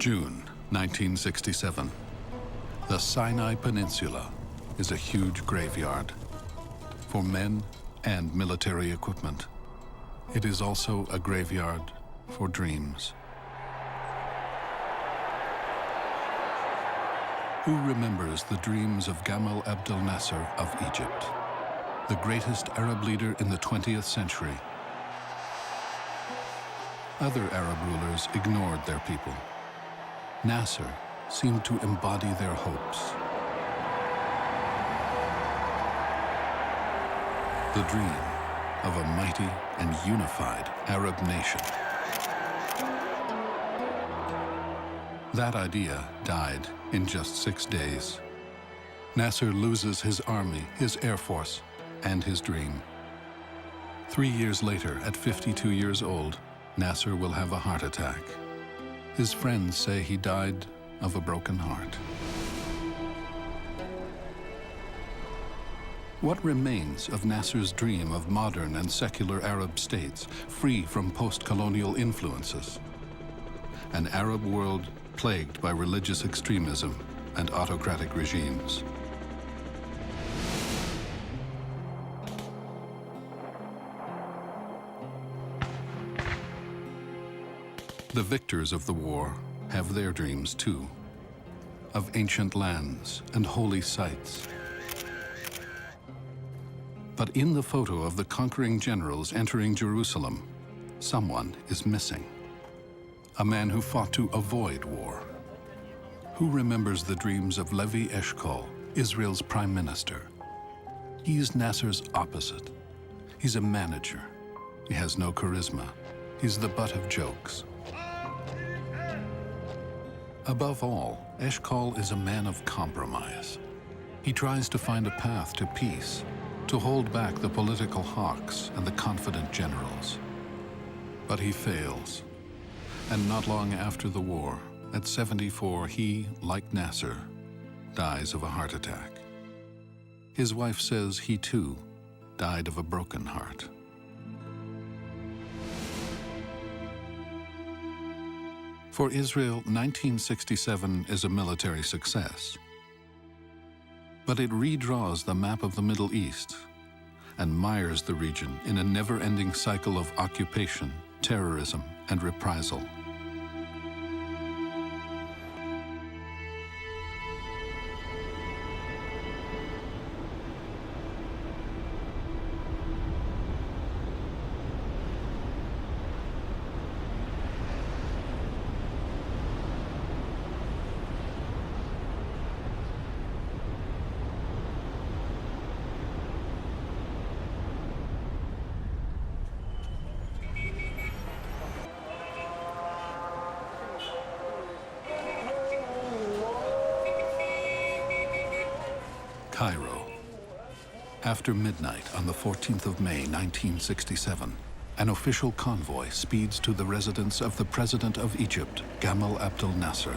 June 1967. The Sinai Peninsula is a huge graveyard for men and military equipment. It is also a graveyard for dreams. Who remembers the dreams of Gamal Abdel Nasser of Egypt, the greatest Arab leader in the 20th century? Other Arab rulers ignored their people. Nasser seemed to embody their hopes. The dream of a mighty and unified Arab nation. That idea died in just 6 days. Nasser loses his army, his air force, and his dream. 3 years later, at 52 years old, Nasser will have a heart attack. His friends say he died of a broken heart. What remains of Nasser's dream of modern and secular Arab states, free from post-colonial influences? An Arab world plagued by religious extremism and autocratic regimes. The victors of the war have their dreams too, of ancient lands and holy sites. But in the photo of the conquering generals entering Jerusalem, someone is missing. A man who fought to avoid war. Who remembers the dreams of Levi Eshkol, Israel's prime minister? He's Nasser's opposite. He's a manager. He has no charisma. He's the butt of jokes. Above all, Eshkol is a man of compromise. He tries to find a path to peace, to hold back the political hawks and the confident generals. But he fails. And not long after the war, at 74, he, like Nasser, dies of a heart attack. His wife says he too died of a broken heart. For Israel, 1967 is a military success. But it redraws the map of the Middle East and mires the region in a never-ending cycle of occupation, terrorism, and reprisal. Cairo. After midnight on the 14th of May, 1967, an official convoy speeds to the residence of the President of Egypt, Gamal Abdel Nasser.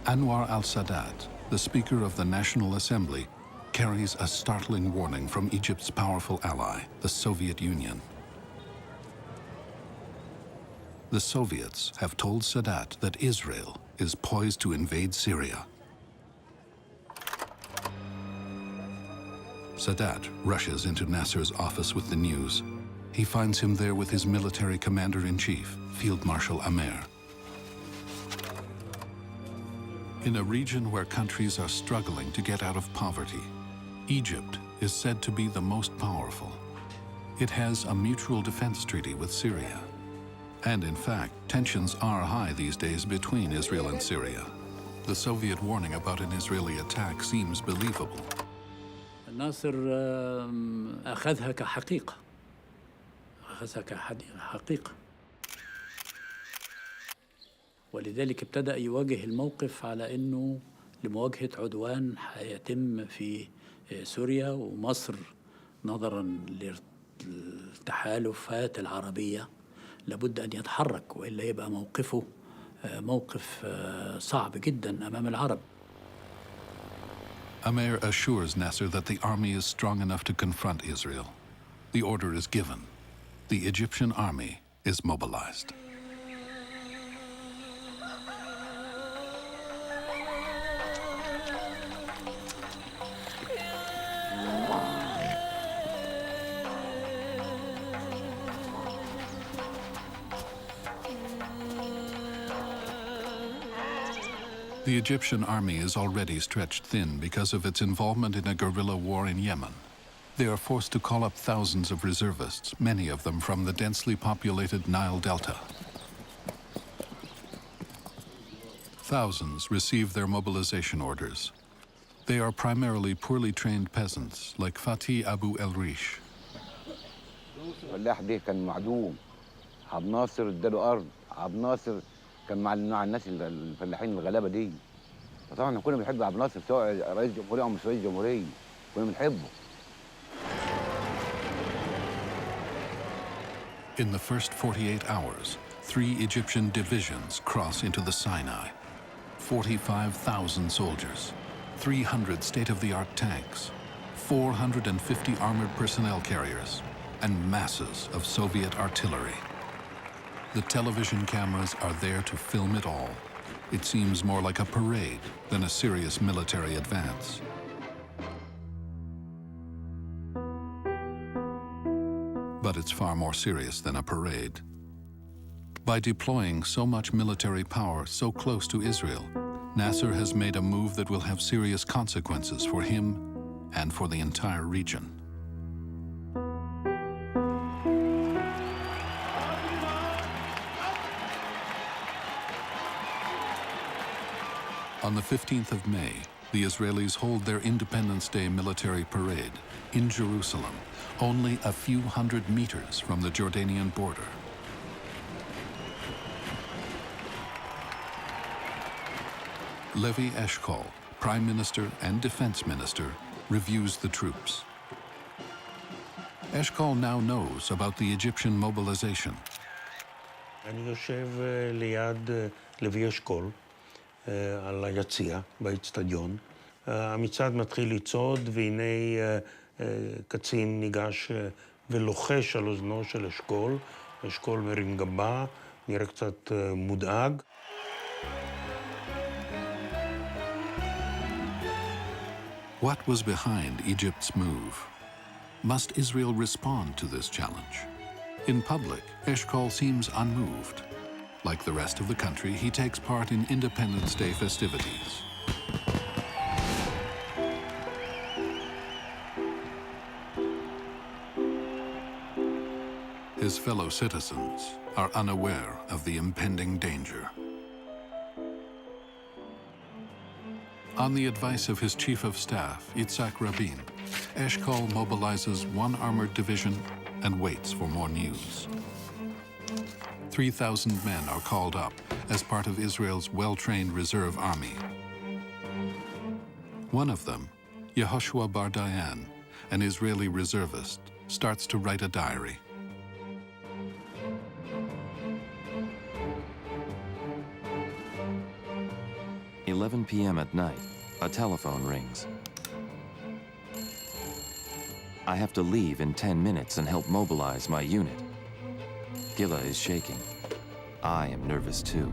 Anwar al-Sadat, the Speaker of the National Assembly, carries a startling warning from Egypt's powerful ally, the Soviet Union. The Soviets have told Sadat that Israel is poised to invade Syria. Sadat rushes into Nasser's office with the news. He finds him there with his military commander-in-chief, Field Marshal Amer. In a region where countries are struggling to get out of poverty, Egypt is said to be the most powerful. It has a mutual defense treaty with Syria. And in fact, tensions are high these days between Israel and Syria. The Soviet warning about an Israeli attack seems believable. ناصر أخذها كحقيقة ولذلك ابتدأ يواجه الموقف على أنه لمواجهة عدوان هيتم في سوريا ومصر نظراً للتحالفات العربية لابد أن يتحرك وإلا يبقى موقفه موقف صعب جداً أمام العرب. Amer assures Nasser that the army is strong enough to confront Israel. The order is given. The Egyptian army is mobilized. The Egyptian army is already stretched thin because of its involvement in a guerrilla war in Yemen. They are forced to call up thousands of reservists, many of them from the densely populated Nile Delta. Thousands receive their mobilization orders. They are primarily poorly trained peasants like Fatih Abu El-Rish. الفلاح ده كان معدوم. عبد الناصر اداله ارض. عبد الناصر كان مع الناس الفلاحين الغلابه دي. فطبعا احنا كنا بنحب عبد الناصر سواء رئيس جمهوريه او مش رئيس جمهوريه. كنا بنحبه. In the first 48 hours, 3 Egyptian divisions cross into the Sinai. 45,000 soldiers, 300 state-of-the-art tanks, 450 armored personnel carriers, and masses of Soviet artillery. The television cameras are there to film it all. It seems more like a parade than a serious military advance. But it's far more serious than a parade. By deploying so much military power so close to Israel, Nasser has made a move that will have serious consequences for him and for the entire region. On the 15th of May, the Israelis hold their Independence Day military parade in Jerusalem, only a few hundred meters from the Jordanian border. Levi Eshkol, Prime Minister and Defense Minister, reviews the troops. Eshkol now knows about the Egyptian mobilization. אני יושב ליד לוי אשכול על היציע באצטדיון. המצעד מתחיל לצעוד, והנה קצין ניגש ולוחש על אוזנו של אשכול. אשכול מרים גבה, נראה קצת מודאג. What was behind Egypt's move? Must Israel respond to this challenge? In public, Eshkol seems unmoved. Like the rest of the country, he takes part in Independence Day festivities. His fellow citizens are unaware of the impending danger. On the advice of his chief of staff, Yitzhak Rabin, Eshkol mobilizes 1 armored division and waits for more news. 3,000 men are called up as part of Israel's well-trained reserve army. One of them, Yehoshua Bar Dayan, an Israeli reservist, starts to write a diary. At 11 p.m. at night, a telephone rings. I have to leave in 10 minutes and help mobilize my unit. Gila is shaking. I am nervous too.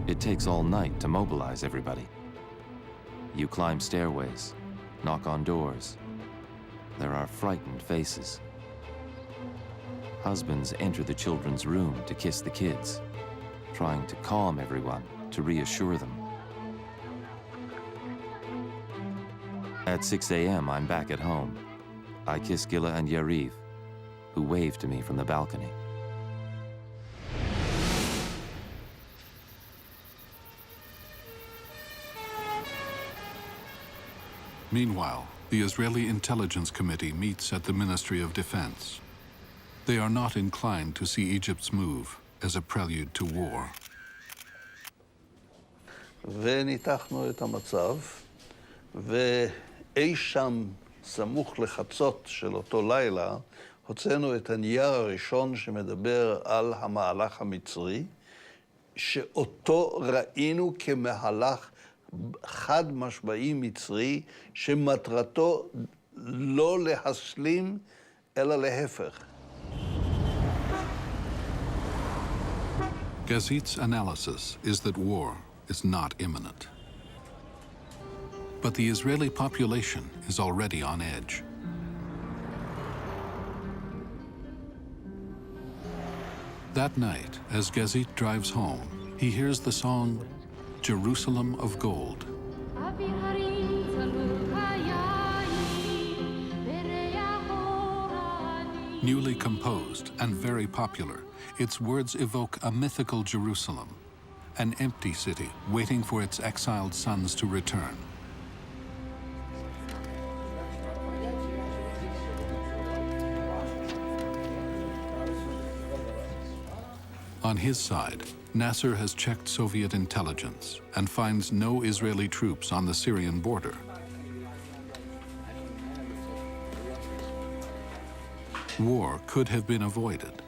It takes all night to mobilize everybody. You climb stairways, knock on doors. There are frightened faces. Husbands enter the children's room to kiss the kids, trying to calm everyone, to reassure them. At 6 a.m., I'm back at home. I kiss Gila and Yariv, who wave to me from the balcony. Meanwhile, the Israeli Intelligence Committee meets at the Ministry of Defense. They are not inclined to see Egypt's move as a prelude to war. וניתחנו את המצב, ואי שם סמוך לחצות של אותו לילה, הוצאנו את הנייר הראשון שמדבר על המהלך המצרי, שאותו ראינו כמהלך חד משמעי מצרי, שמטרתו לא להסלים, אלא להפך. Gazit's analysis is that war is not imminent. But the Israeli population is already on edge. That night, as Gazit drives home, he hears the song, Jerusalem of Gold. Newly composed and very popular, its words evoke a mythical Jerusalem, an empty city waiting for its exiled sons to return. On his side, Nasser has checked Soviet intelligence and finds no Israeli troops on the Syrian border. War could have been avoided,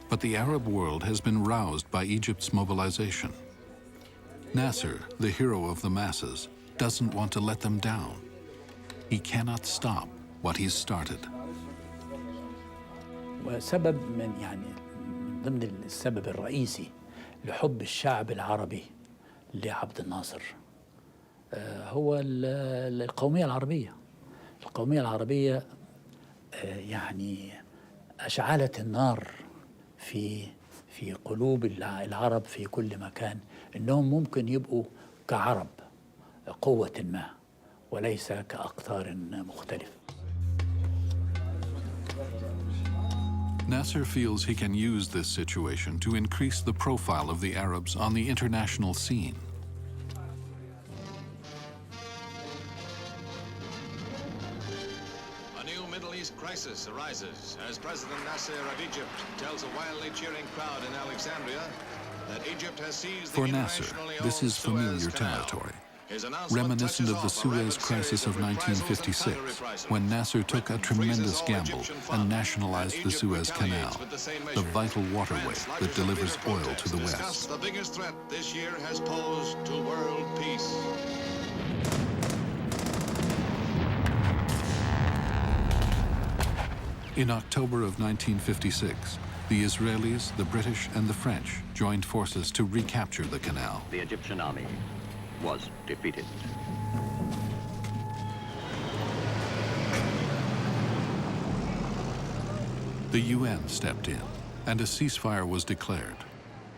but the Arab world has been roused by Egypt's mobilization. Nasser, the hero of the masses, doesn't want to let them down. He cannot stop what he's started. وسبب من ضمن السبب الرئيسي لحب الشعب العربي لعبد الناصر هو القومية العربية. القومية العربية أشعلت النار في قلوب العرب في كل مكان، إنهم ممكن يبقوا كعرب قوة ما وليس كأقطار مختلفة. Nasser feels he can use this situation to increase the profile of the Arabs on the international scene. A new Middle East crisis arises as President Nasser of Egypt tells a wildly cheering crowd in Alexandria that Egypt has seized the For Nasser, this is familiar territory, reminiscent of the Suez Crisis of 1956, when Nasser took a tremendous gamble and nationalized the Suez Canal, the vital waterway that delivers oil to the West. The biggest threat this year has posed to world peace. In October of 1956, the Israelis, the British, and the French joined forces to recapture the canal. The Egyptian army was defeated. The UN stepped in, and a ceasefire was declared,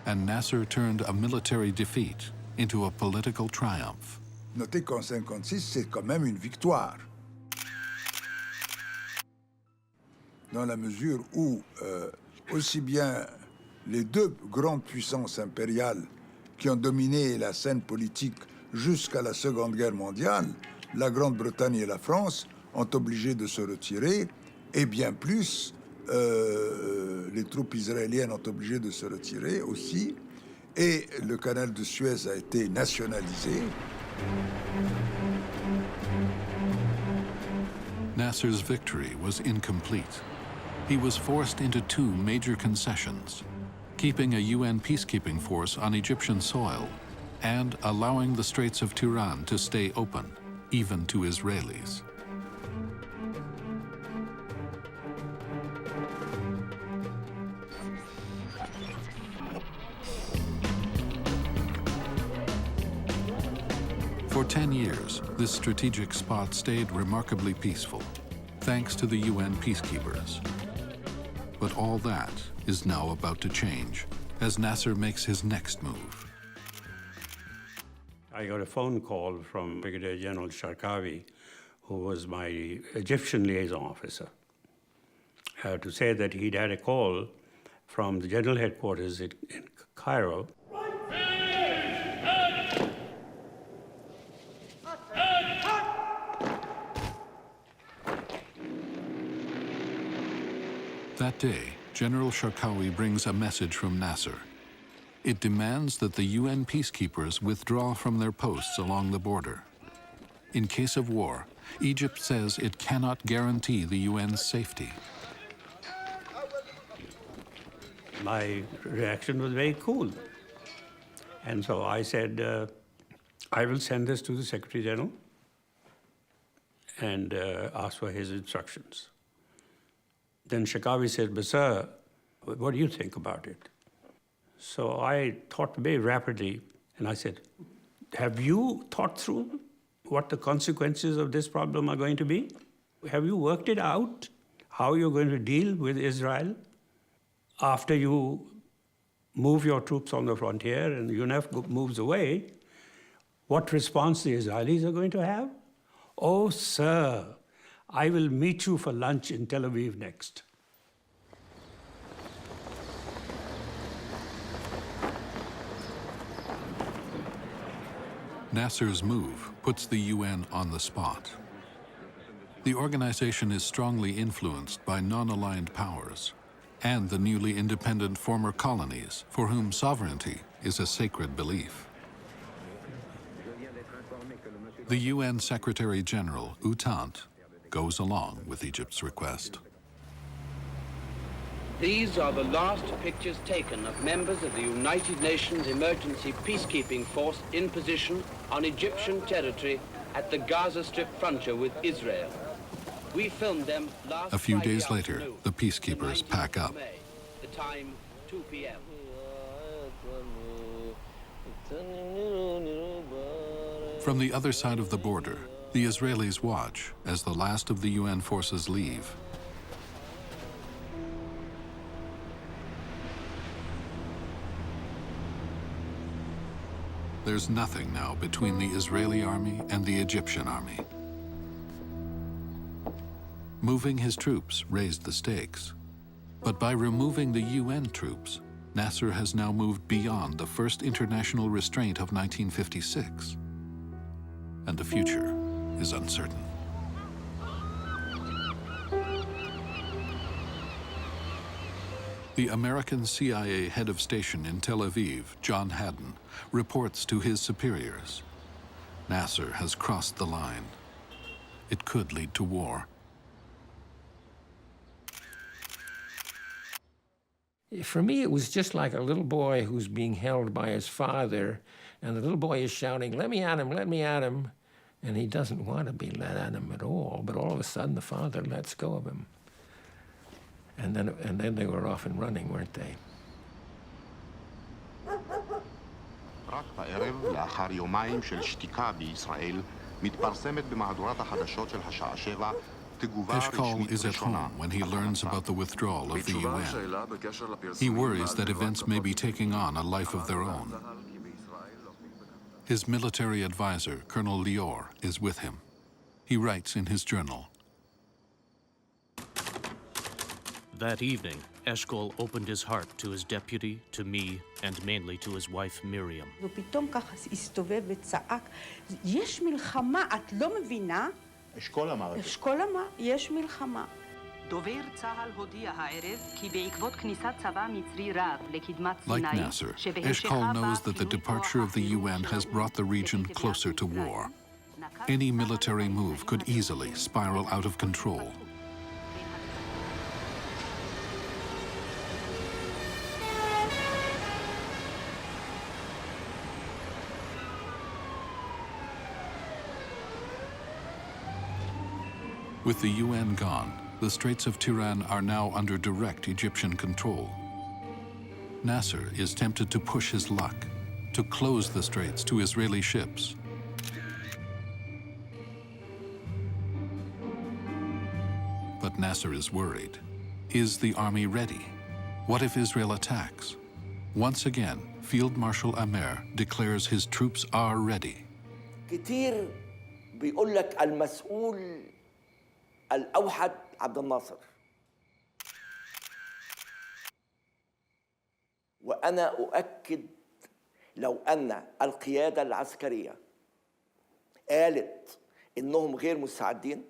and Nasser turned a military defeat into a political triumph. Notez qu'en 56, c'est quand même une victoire. Dans la mesure où aussi bien les deux grandes puissances impériales qui ont dominé la scène politique jusqu'à la Seconde Guerre mondiale, la Grande-Bretagne et la France, ont obligé de se retirer, et bien plus, les troupes israéliennes ont obligé de se retirer aussi, et le canal de Suez a été nationalisé. Nasser's victory was incomplete. He was forced into two major concessions: keeping a UN peacekeeping force on Egyptian soil and allowing the Straits of Tiran to stay open, even to Israelis. For 10 years, this strategic spot stayed remarkably peaceful, thanks to the UN peacekeepers. But all that is now about to change as Nasser makes his next move. I got a phone call from Brigadier General Sharkawi, who was my Egyptian liaison officer, to say that he'd had a call from the general headquarters in Cairo. That day, General Sharkawi brings a message from Nasser. It demands that the UN peacekeepers withdraw from their posts along the border. In case of war, Egypt says it cannot guarantee the UN's safety. My reaction was very cool. And so I said, I will send this to the Secretary General and ask for his instructions. Then Sharkawi said, but sir, what do you think about it? So I thought very rapidly, and I said, have you thought through what the consequences of this problem are going to be? Have you worked it out, how you're going to deal with Israel after you move your troops on the frontier and UNF moves away? What response the Israelis are going to have? Oh, sir, I will meet you for lunch in Tel Aviv next. Nasser's move puts the UN on the spot. The organization is strongly influenced by non-aligned powers and the newly independent former colonies for whom sovereignty is a sacred belief. The UN Secretary General, U Thant, goes along with Egypt's request. These are the last pictures taken of members of the United Nations Emergency Peacekeeping Force in position on Egyptian territory at the Gaza Strip frontier with Israel. We filmed them last A few Friday days later, afternoon, the peacekeepers the 19th pack of up. May, the time 2 p.m. From the other side of the border, the Israelis watch as the last of the UN forces leave. There's nothing now between the Israeli army and the Egyptian army. Moving his troops raised the stakes. But by removing the UN troops, Nasser has now moved beyond the first international restraint of 1956. And the future is uncertain. The American CIA head of station in Tel Aviv, John Haddon, reports to his superiors. Nasser has crossed the line. It could lead to war. For me, it was just like a little boy who's being held by his father, and the little boy is shouting, "Let me at him, let me at him." And he doesn't want to be let at him at all, but all of a sudden the father lets go of him. And then they were off and running, weren't they? רק בערב, לאחר יומיים של שתיקה בישראל, מתפרסמת במהדורת החדשות של השעה 7 תגובה Eshkol רשמית is at ראשונה. home when he learns about the withdrawal of the UN. He worries that events may be taking on a life of their own. His military advisor, Colonel Lior, is with him. He writes in his journal. That evening, Eshkol opened his heart to his deputy, to me, and mainly to his wife, Miriam. ופתאום ככה הסתובב וצעק, יש מלחמה, את לא מבינה? אשכול אמר את זה. אשכול אמר, יש מלחמה. דובר צה"ל הודיע הערב כי בעקבות כניסת צבא מצרי רב לקדמת Like סיני, Nasser, Eshkol knows that the departure of the UN has brought the region closer to war. Any military move could easily spiral out of control. With the UN gone, the Straits of Tiran are now under direct Egyptian control. Nasser is tempted to push his luck, to close the straits to Israeli ships. But Nasser is worried. Is the army ready? What if Israel attacks? Once again, Field Marshal Amer declares his troops are ready. كتير بيقول لك المسؤول الأوحد عبد الناصر. وأنا أؤكد لو أن القيادة العسكرية قالت إنهم غير مستعدين،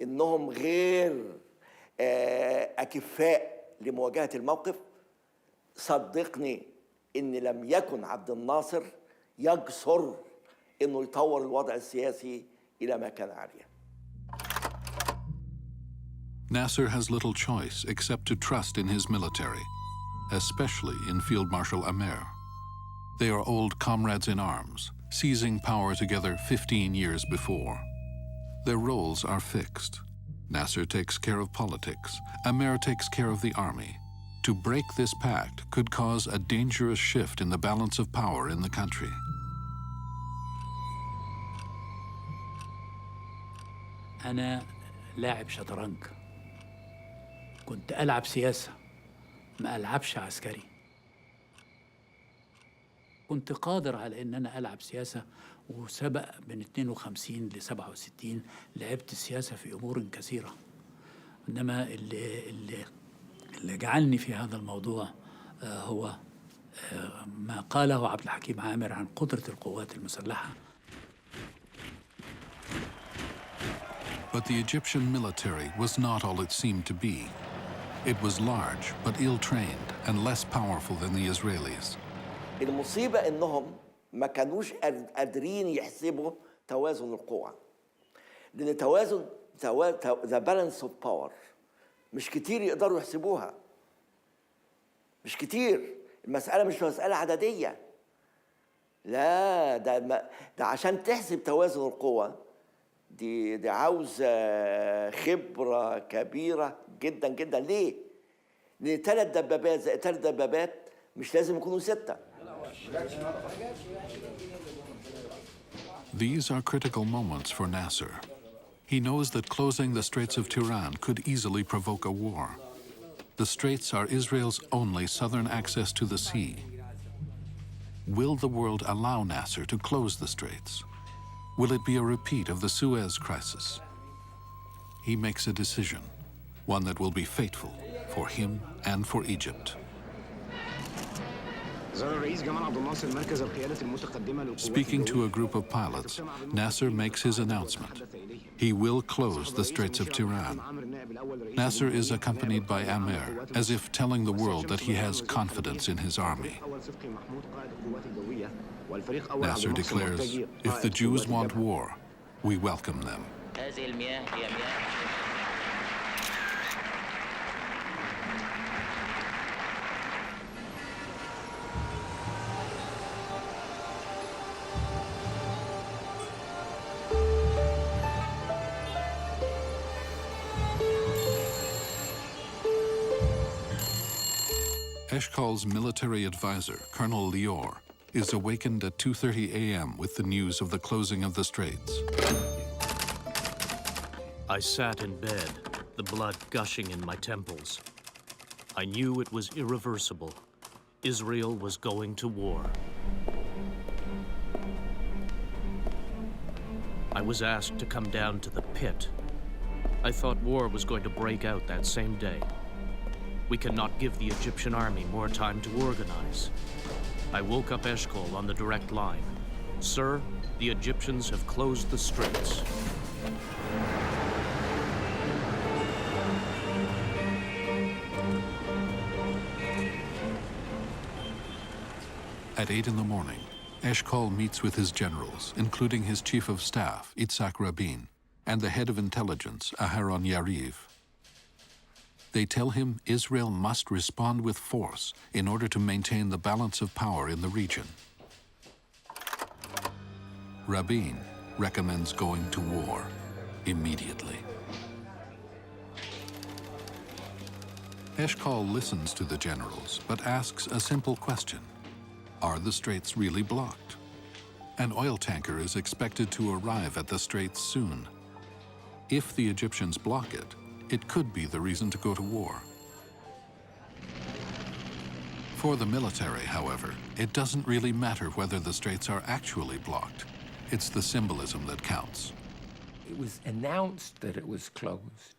إنهم غير أكفاء لمواجهة الموقف، صدقني إن لم يكن عبد الناصر يجسر إنه يطور الوضع السياسي إلى ما كان عليه. Nasser has little choice except to trust in his military, especially in Field Marshal Amer. They are old comrades in arms, seizing power together 15 years before. Their roles are fixed. Nasser takes care of politics, Amer takes care of the army. To break this pact could cause a dangerous shift in the balance of power in the country. أنا لاعب شطرنج. كنت ألعب سياسة، ما ألعبش عسكري. كنت قادر على ان انا العب سياسه، وسبق من 52 ل 67 لعبت السياسه في امور كثيره. انما اللي جعلني في هذا الموضوع هو ما قاله عبد الحكيم عامر عن قدره القوات المسلحه. But the Egyptian military was not all it seemed to be. It was large but ill-trained and less powerful than the Israelis. المصيبة إنهم ما كانوش قادرين يحسبوا توازن القوى، لأن the balance of power مش كتير يقدروا يحسبوها، مش كتير. المسألة مش مسألة عددية، لا ده عشان تحسب توازن القوى دي عاوزة خبرة كبيرة جدا جدا. ليه؟ لأن 3 دبابات زائد 3 دبابات مش لازم يكونوا 6. These are critical moments for Nasser. He knows that closing the Straits of Tiran could easily provoke a war. The Straits are Israel's only southern access to the sea. Will the world allow Nasser to close the Straits? Will it be a repeat of the Suez crisis? He makes a decision, one that will be fateful for him and for Egypt. Speaking to a group of pilots, Nasser makes his announcement. He will close the Straits of Tiran. Nasser is accompanied by Amer, as if telling the world that he has confidence in his army. Nasser declares, if the Jews want war, we welcome them. Eshkol's military advisor, Colonel Lior, is awakened at 2:30 a.m. with the news of the closing of the Straits. I sat in bed, the blood gushing in my temples. I knew it was irreversible. Israel was going to war. I was asked to come down to the pit. I thought war was going to break out that same day. We cannot give the Egyptian army more time to organize. I woke up Eshkol on the direct line. Sir, the Egyptians have closed the Straits. At 8 in the morning, Eshkol meets with his generals, including his chief of staff, Itzhak Rabin, and the head of intelligence, Aharon Yariv. They tell him Israel must respond with force in order to maintain the balance of power in the region. Rabin recommends going to war immediately. Eshkol listens to the generals, but asks a simple question. Are the Straits really blocked? An oil tanker is expected to arrive at the Straits soon. If the Egyptians block it, it could be the reason to go to war. For the military, however, it doesn't really matter whether the Straits are actually blocked. It's the symbolism that counts. It was announced that it was closed.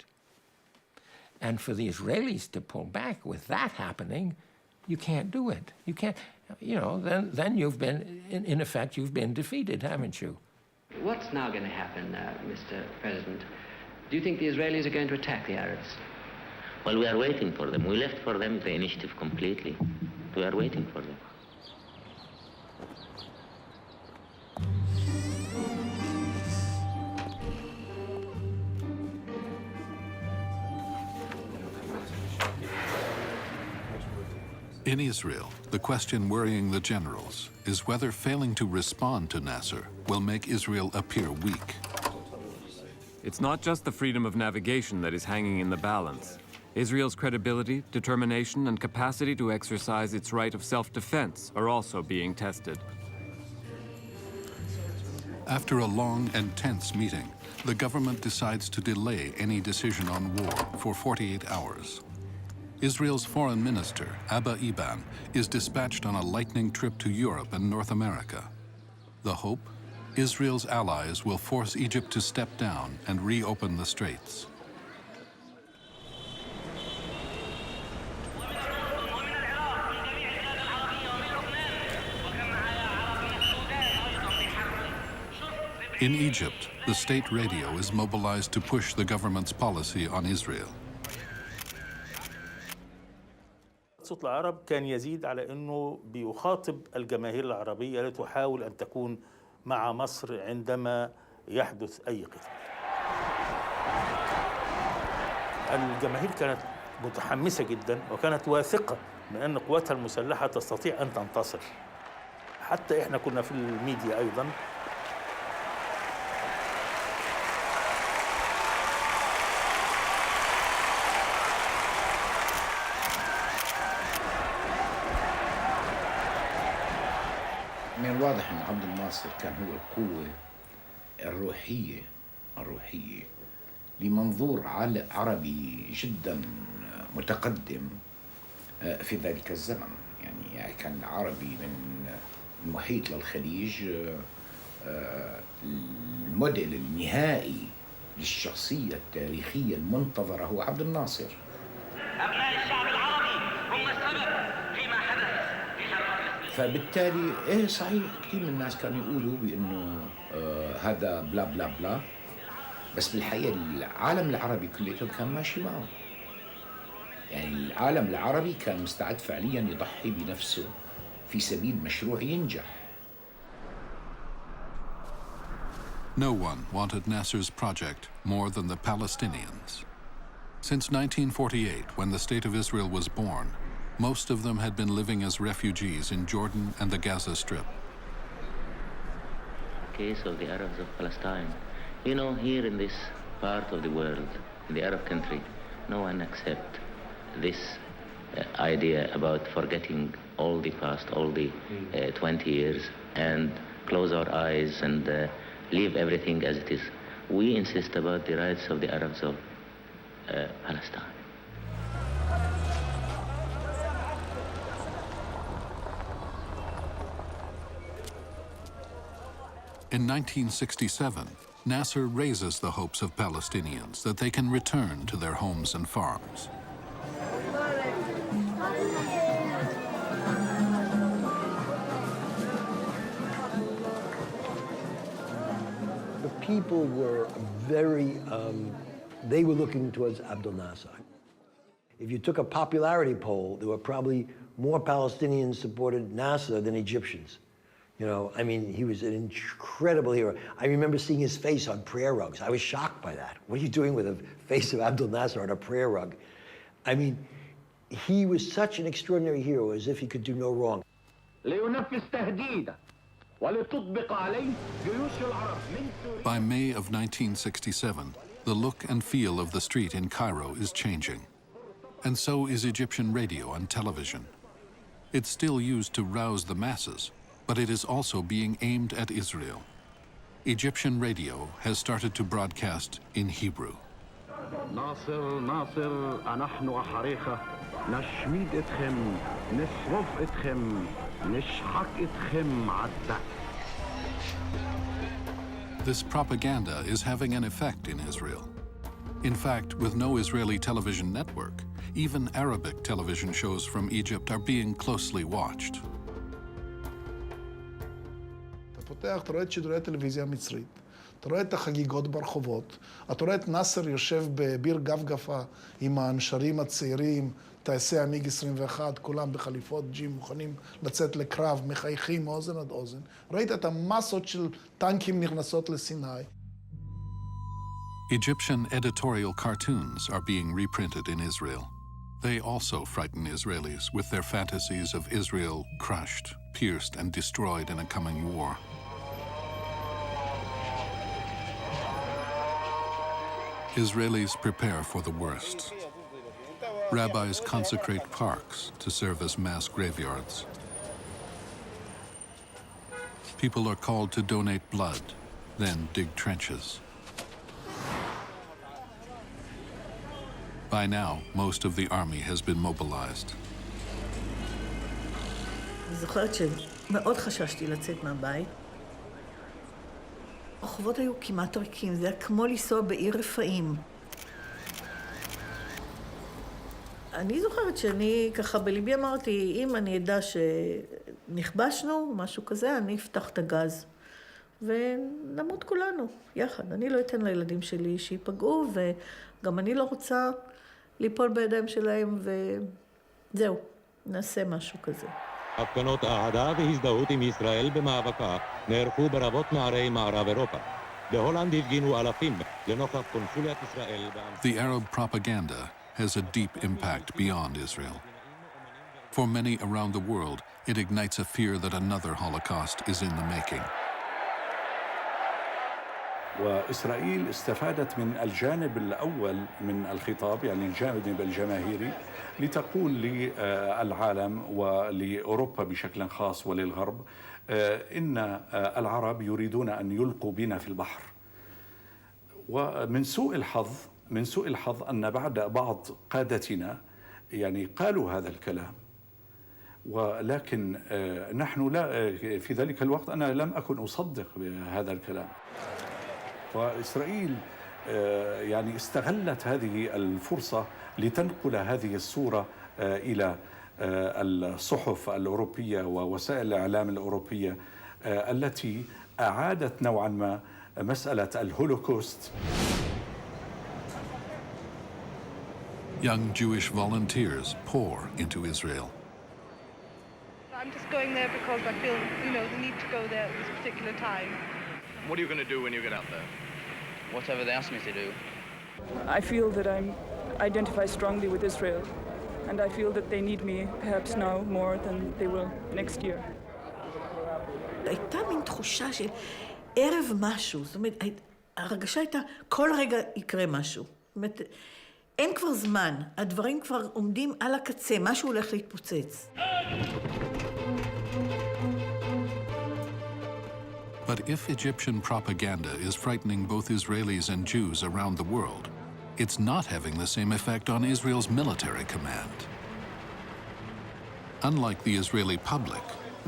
And for the Israelis to pull back with that happening, you can't do it. You can't, then you've been, in effect, you've been defeated, haven't you? What's now going to happen, Mr. President? Do you think the Israelis are going to attack the Arabs? Well, we are waiting for them. We left for them the initiative completely. We are waiting for them. In Israel, the question worrying the generals is whether failing to respond to Nasser will make Israel appear weak. It's not just the freedom of navigation that is hanging in the balance. Israel's credibility, determination, and capacity to exercise its right of self-defense are also being tested. After a long and tense meeting, the government decides to delay any decision on war for 48 hours. Israel's foreign minister, Abba Eban, is dispatched on a lightning trip to Europe and North America. The hope? Israel's allies will force Egypt to step down and reopen the straits. In Egypt, the state radio is mobilized to push the government's policy on Israel. صوت العرب كان يزيد على أنه بيخاطب الجماهير العربية لتحاول أن تكون مع مصر عندما يحدث أي قتال. الجماهير كانت متحمسة جدا وكانت واثقة من أن قواتها المسلحة تستطيع أن تنتصر. حتى إحنا كنا في الميديا أيضا من الواضح أن عبد الناصر كان هو القوة الروحية لمنظور عربي جدا متقدم في ذلك الزمن. يعني كان العربي من المحيط للخليج الموديل النهائي للشخصية التاريخية المنتظرة هو عبد الناصر. أبناء الشعب العربي هم السبب فيما حدث. فبالتالي صحيح كثير من الناس كانوا يقولوا بأنه هذا بلا بلا بلا، بس بالحقيقة العالم العربي كليته كان ماشي معه. يعني العالم العربي كان مستعد فعليا يضحي بنفسه في سبيل مشروع ينجح. No one wanted Nasser's project more than the Palestinians. Since 1948, when the State of Israel was born, most of them had been living as refugees in Jordan and the Gaza Strip. Case of the Arabs of Palestine. You know, here in this part of the world, in the Arab country, no one accepts this idea about forgetting all the past, all the 20 years, and close our eyes and leave everything as it is. We insist about the rights of the Arabs of Palestine. In 1967, Nasser raises the hopes of Palestinians that they can return to their homes and farms. The people were very, they were looking towards Abdel Nasser. If you took a popularity poll, there were probably more Palestinians supported Nasser than Egyptians. You know, I mean, he was an incredible hero. I remember seeing his face on prayer rugs. I was shocked by that. What are you doing with a face of Abdel Nasser on a prayer rug? I mean, he was such an extraordinary hero, as if he could do no wrong. By May of 1967, the look and feel of the street in Cairo is changing. And so is Egyptian radio and television. It's still used to rouse the masses, but it is also being aimed at Israel. Egyptian radio has started to broadcast in Hebrew. ناصر ناصر نحن أحريقة نشميد إتخم نصرف إتخم نشحق إتخم عدة. This propaganda is having an effect in Israel. In fact, with no Israeli television network, even Arabic television shows from Egypt are being closely watched. פותח, אתה רואה את שידורי הטלוויזיה המצרית, אתה רואה את החגיגות ברחובות, אתה רואה את נאסר יושב בביר גפגפה עם הנשרים הצעירים, טייסי המיג 21, כולם בחליפות ג'ים, מוכנים לצאת לקרב, מחייכים מאוזן עד אוזן. ראית את המסות של טנקים נכנסות לסיני. Egyptian editorial cartoons are being reprinted in Israel. They also frighten Israelis with their fantasies of Israel crushed, pierced, and destroyed in a coming war. Israelis prepare for the worst. Rabbis consecrate parks to serve as mass graveyards. People are called to donate blood, then dig trenches. By now, most of the army has been mobilized. אני זוכרת שמאוד חששתי לצאת מהבית. הרחובות היו כמעט ריקים, זה היה כמו לנסוע בעיר רפאים. אני זוכרת שאני ככה בליבי אמרתי, אם אני אדע שנכבשנו, משהו כזה, אני אפתח את הגז. ונמות כולנו, יחד. אני לא אתן לילדים שלי שיפגעו, וגם אני לא רוצה ליפול בידיים שלהם, וזהו, נעשה משהו כזה. הפגנות אהדה והזדהות עם ישראל במאבקה נערכו ברבות מערי מערב אירופה. בהולנד הפגינו אלפים לנוכח קונסוליית ישראל. The Arab propaganda has a deep impact beyond Israel. For many around the world, it ignites a fear that another Holocaust is in the making. وإسرائيل استفادت من الجانب الأول من الخطاب، يعني الجانب الجماهيري، لتقول للعالم ولأوروبا بشكل خاص وللغرب إن العرب يريدون أن يلقوا بنا في البحر. ومن سوء الحظ أن بعض قادتنا يعني قالوا هذا الكلام، ولكن نحن لا في ذلك الوقت أنا لم أكن أصدق بهذا الكلام. وإسرائيل يعني استغلت هذه الفرصة لتنقل هذه الصورة إلى الصحف الأوروبية ووسائل الإعلام الأوروبية التي أعادت نوعا ما مسألة الهولوكوست. Young Jewish volunteers pour into Israel. I'm just going there because I feel, the need to go there at this particular time. What are you going to do when you get out there? Whatever they ask me to do. I feel that I identify strongly with Israel, and I feel that they need me perhaps now more than they will next year. הייתה מין תחושה של ערב משהו, זאת אומרת, הרגשה הייתה, כל רגע יקרה משהו. זאת אומרת, אין כבר זמן, הדברים כבר עומדים על הקצה, משהו הולך להתפוצץ. But if Egyptian propaganda is frightening both Israelis and Jews around the world, it's not having the same effect on Israel's military command. Unlike the Israeli public,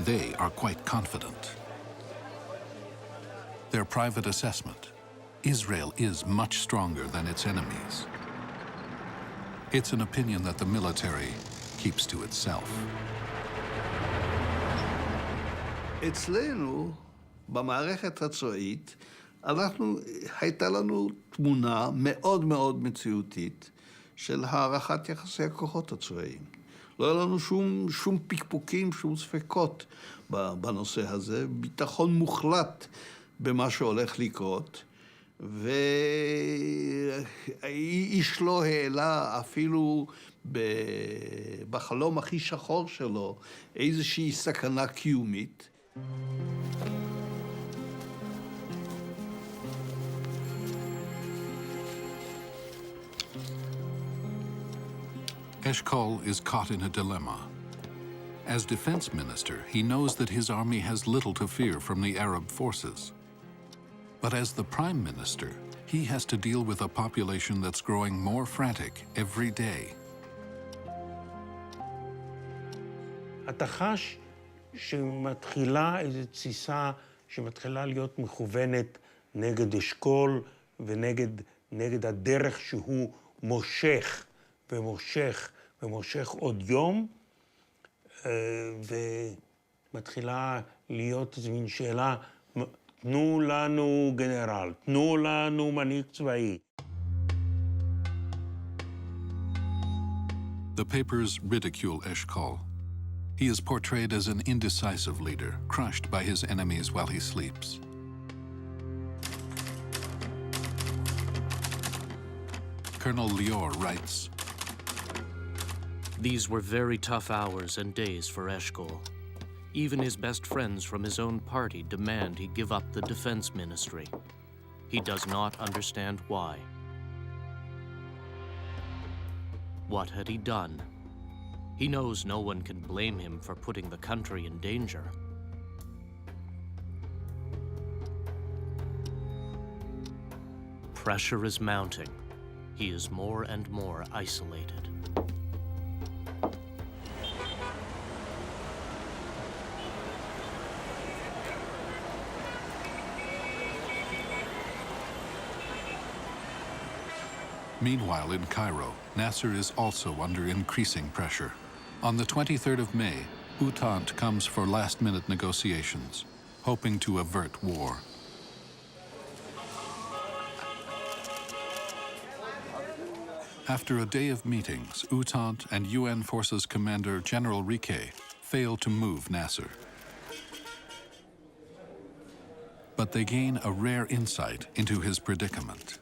they are quite confident. Their private assessment: Israel is much stronger than its enemies. It's an opinion that the military keeps to itself. אצלנו, במערכת הצבאית, הייתה לנו תמונה מאוד מאוד מציאותית של הערכת יחסי הכוחות הצבאיים. לא היה לנו שום פקפוקים, שום ספקות בנושא הזה, ביטחון מוחלט במה שהולך לקרות, ואיש לא העלה אפילו בחלום הכי שחור שלו איזושהי סכנה קיומית. Eshkol is caught in a dilemma. As defense minister, he knows that his army has little to fear from the Arab forces. But as the prime minister, he has to deal with a population that's growing more frantic every day. אתה חש שמתחילה איזו תסיסה שמתחילה להיות מכוונת נגד אשכול ונגד הדרך שהוא מושך ומושך ומושך עוד יום, ומתחילה להיות איזו מין שאלה, תנו לנו גנרל, תנו לנו מנהיג צבאי. The papers ridicule Eshkol. He is portrayed as an indecisive leader, crushed by his enemies while he sleeps. Colonel Lior writes, "These were very tough hours and days for Eshkol. Even his best friends from his own party demand he give up the defense ministry. He does not understand why. What had he done? He knows no one can blame him for putting the country in danger. Pressure is mounting. he is more and more isolated. Meanwhile, in Cairo, Nasser is also under increasing pressure. On the 23rd of May, Entente comes for last-minute negotiations, hoping to avert war. After a day of meetings, Entente and UN Forces Commander General Riquet fail to move Nasser. But they gain a rare insight into his predicament.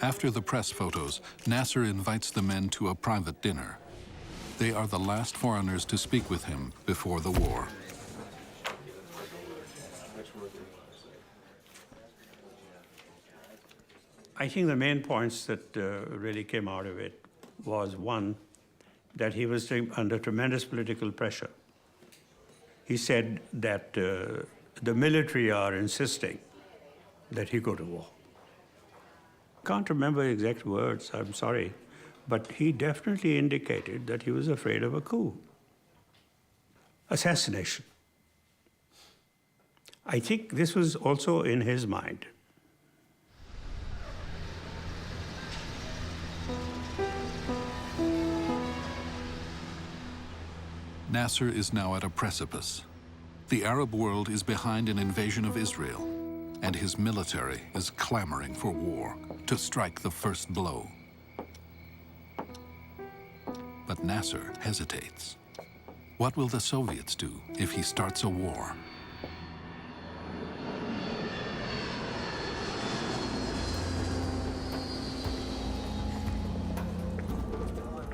After the press photos, Nasser invites the men to a private dinner. They are the last foreigners to speak with him before the war. I think the main points that really came out of it was, one, that he was under tremendous political pressure. He said that the military are insisting that he go to war. Can't remember exact words, I'm sorry, but he definitely indicated that he was afraid of a coup, assassination. I think this was also in his mind. Nasser is now at a precipice. The Arab world is behind an invasion of Israel, and his military is clamoring for war, to strike the first blow. But Nasser hesitates. What will the Soviets do if he starts a war?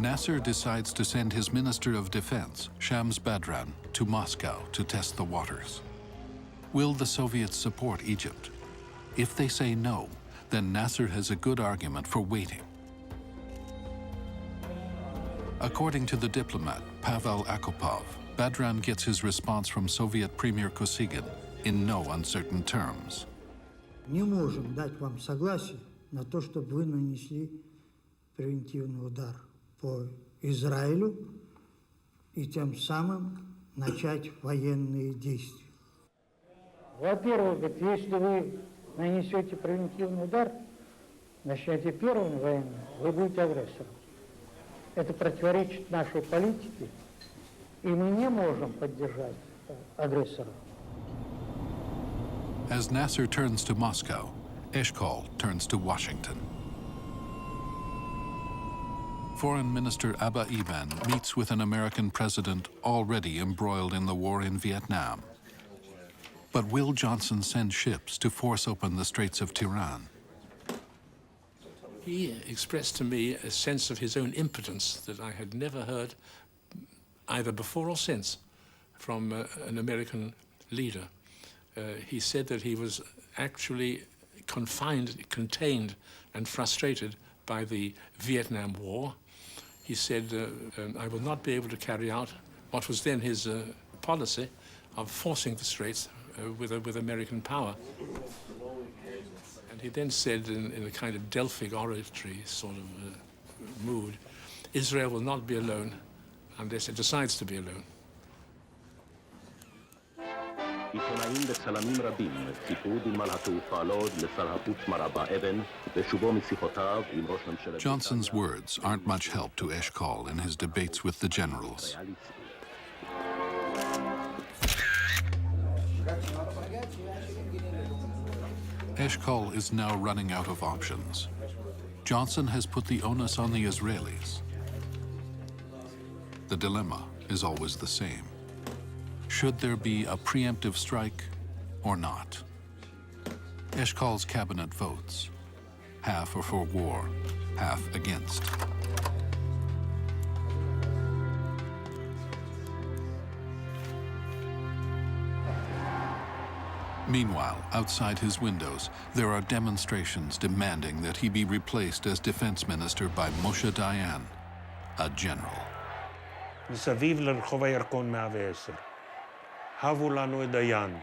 Nasser decides to send his Minister of Defense, Shams Badran, to Moscow to test the waters. Will the Soviets support Egypt? If they say no, then Nasser has a good argument for waiting. According to the diplomat Pavel Akopov, Badran gets his response from Soviet Premier Kosygin in no uncertain terms. Не можем дать вам согласие на то, чтобы вы нанесли превентивный удар по Израилю и тем самым начать военные действия. Во-первых, если вы нанесете превентивный удар, начнете первым военным, вы будете агрессором. Это противоречит нашей политике, и мы не можем поддержать агрессора. As Nasser turns to Moscow, Eshkol turns to Washington. Foreign Minister Abba Eban meets with an American president already embroiled in the war in Vietnam. But will Johnson send ships to force open the Straits of Tiran? He expressed to me a sense of his own impotence that I had never heard either before or since from an American leader. He said that he was actually contained and frustrated by the Vietnam War. He said, I will not be able to carry out what was then his policy of forcing the Straits with American power. And he then said in a kind of Delphic oratory sort of mood, Israel will not be alone unless it decides to be alone. עיתונאים וצלמים רבים ציפו בנמל התעופה לוד לשר החוץ מר אבא אבן ושובו משיחותיו עם ראש ממשלת... Johnson's words aren't much help to Eshkol in his debates with the generals. Eshkol is now running out of options. Johnson has put the onus on the Israelis. The dilemma is always the same. Should there be a preemptive strike or not? Eshkol's cabinet votes. Half are for war, half against. Meanwhile, outside his windows, there are demonstrations demanding that he be replaced as defense minister by Moshe Dayan, a general. מסביב לרחוב הירקון 110. הבו לנו את דיין,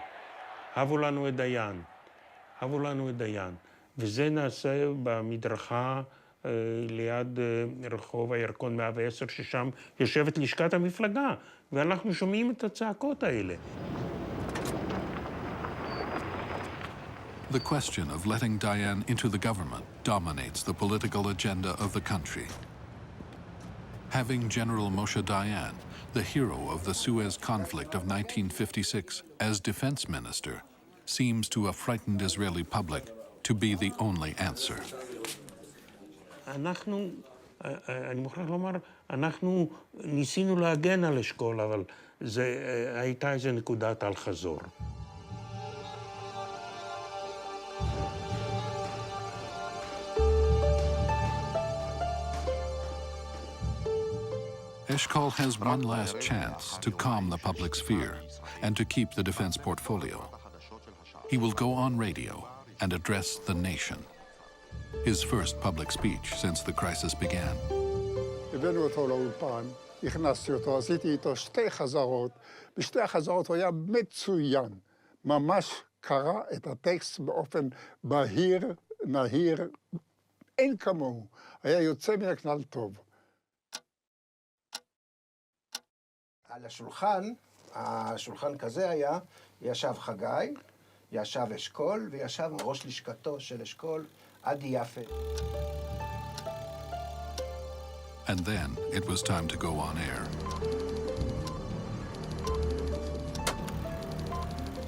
הבו לנו את דיין. הבו לנו את דיין. וזה נעשה במדרכה ליד רחוב הירקון 110, ששם יושבת לשכת המפלגה, ואנחנו שומעים את הצעקות האלה. The question of letting Dayan into the government dominates the political agenda of the country. Having General Moshe Dayan, the hero of the Suez conflict of 1956, as defense minister, seems to a frightened Israeli public to be the only answer. אני מוכרח לומר, אנחנו ניסינו להגן על אשכול, אבל הייתה איזו נקודת אל חזור. Eshkol has one last chance to calm the public's fear and to keep the defense portfolio. He will go on radio and address the nation. His first public speech since the crisis began. הבאנו אותו לאולפן, הכנסתי אותו, עשיתי איתו 2 חזרות. בשתי החזרות הוא היה מצוין. ממש קרא את הטקסט באופן בהיר, נהיר, אין כמוהו. היה יוצא מן הכלל טוב. על השולחן כזה היה, ישב חגי, ישב אשכול, וישב ראש לשכתו של אשכול, עדי יפה. And then it was time to go on air.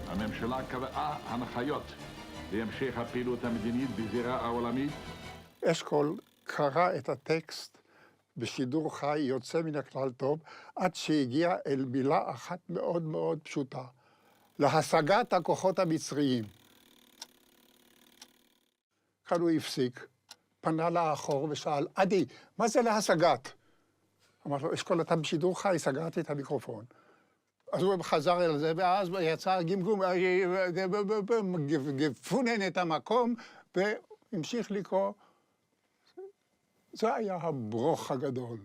הממשלה קבעה הנחיות להמשך הפעילות המדינית בזירה העולמית. אשכול קרא את הטקסט בשידור חי יוצא מן הכלל טוב, עד שהגיע אל מילה אחת מאוד מאוד פשוטה, להשגת הכוחות המצריים. כאן הוא הפסיק, פנה לאחור ושאל, עדי, מה זה להשגת? אמר לו, אשכול, אתה בשידור חי, סגרתי את המיקרופון. אז הוא חזר אל זה, ואז יצא גמגום, גפונן את המקום, והמשיך לקרוא. זה היה הברוך הגדול.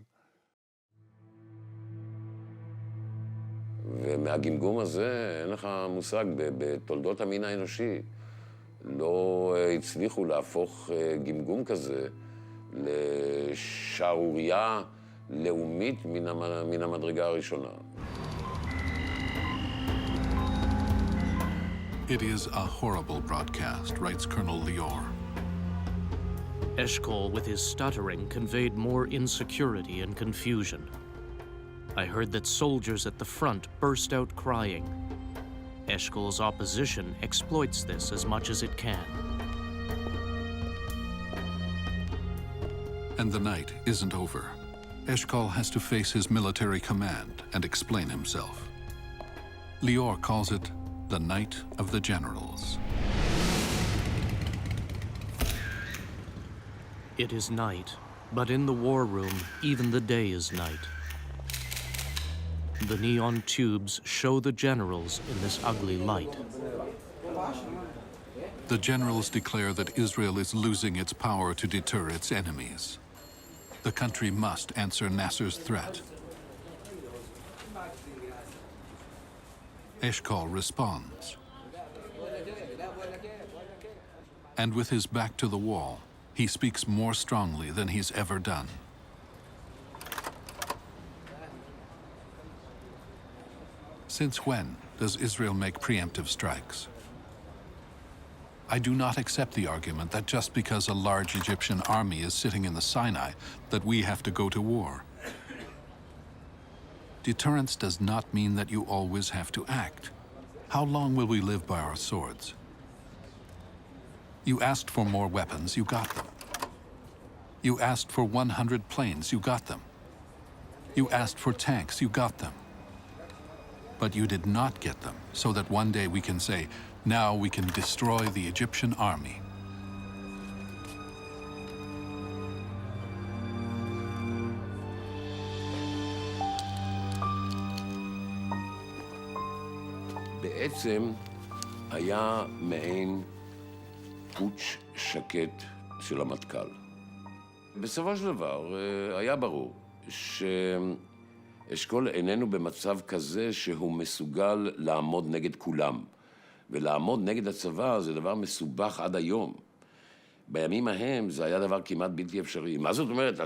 ומהגמגום הזה אין לך מושג, בתולדות המין האנושי לא הצליחו להפוך גמגום כזה לשערורייה לאומית מן המדרגה הראשונה. It is a horrible broadcast, writes Colonel Lior. Eshkol, with his stuttering, conveyed more insecurity and confusion. I heard that soldiers at the front burst out crying. Eshkol's opposition exploits this as much as it can. And the night isn't over. Eshkol has to face his military command and explain himself. Lior calls it the night of the generals. It is night, but in the war room, even the day is night. The neon tubes show the generals in this ugly light. The generals declare that Israel is losing its power to deter its enemies. The country must answer Nasser's threat. Eshkol responds. And with his back to the wall, he speaks more strongly than he's ever done. Since when does Israel make preemptive strikes? I do not accept the argument that just because a large Egyptian army is sitting in the Sinai, that we have to go to war. Deterrence does not mean that you always have to act. How long will we live by our swords? You asked for more weapons, you got them. You asked for 100 planes, you got them. You asked for tanks, you got them. But you did not get them, so that one day we can say, now we can destroy the Egyptian army. בעצם היה מעין פוטש שקט של המטכ"ל. בסופו של דבר היה ברור שאשכול איננו במצב כזה שהוא מסוגל לעמוד נגד כולם. ולעמוד נגד הצבא זה דבר מסובך עד היום. בימים ההם זה היה דבר כמעט בלתי אפשרי. מה זאת אומרת?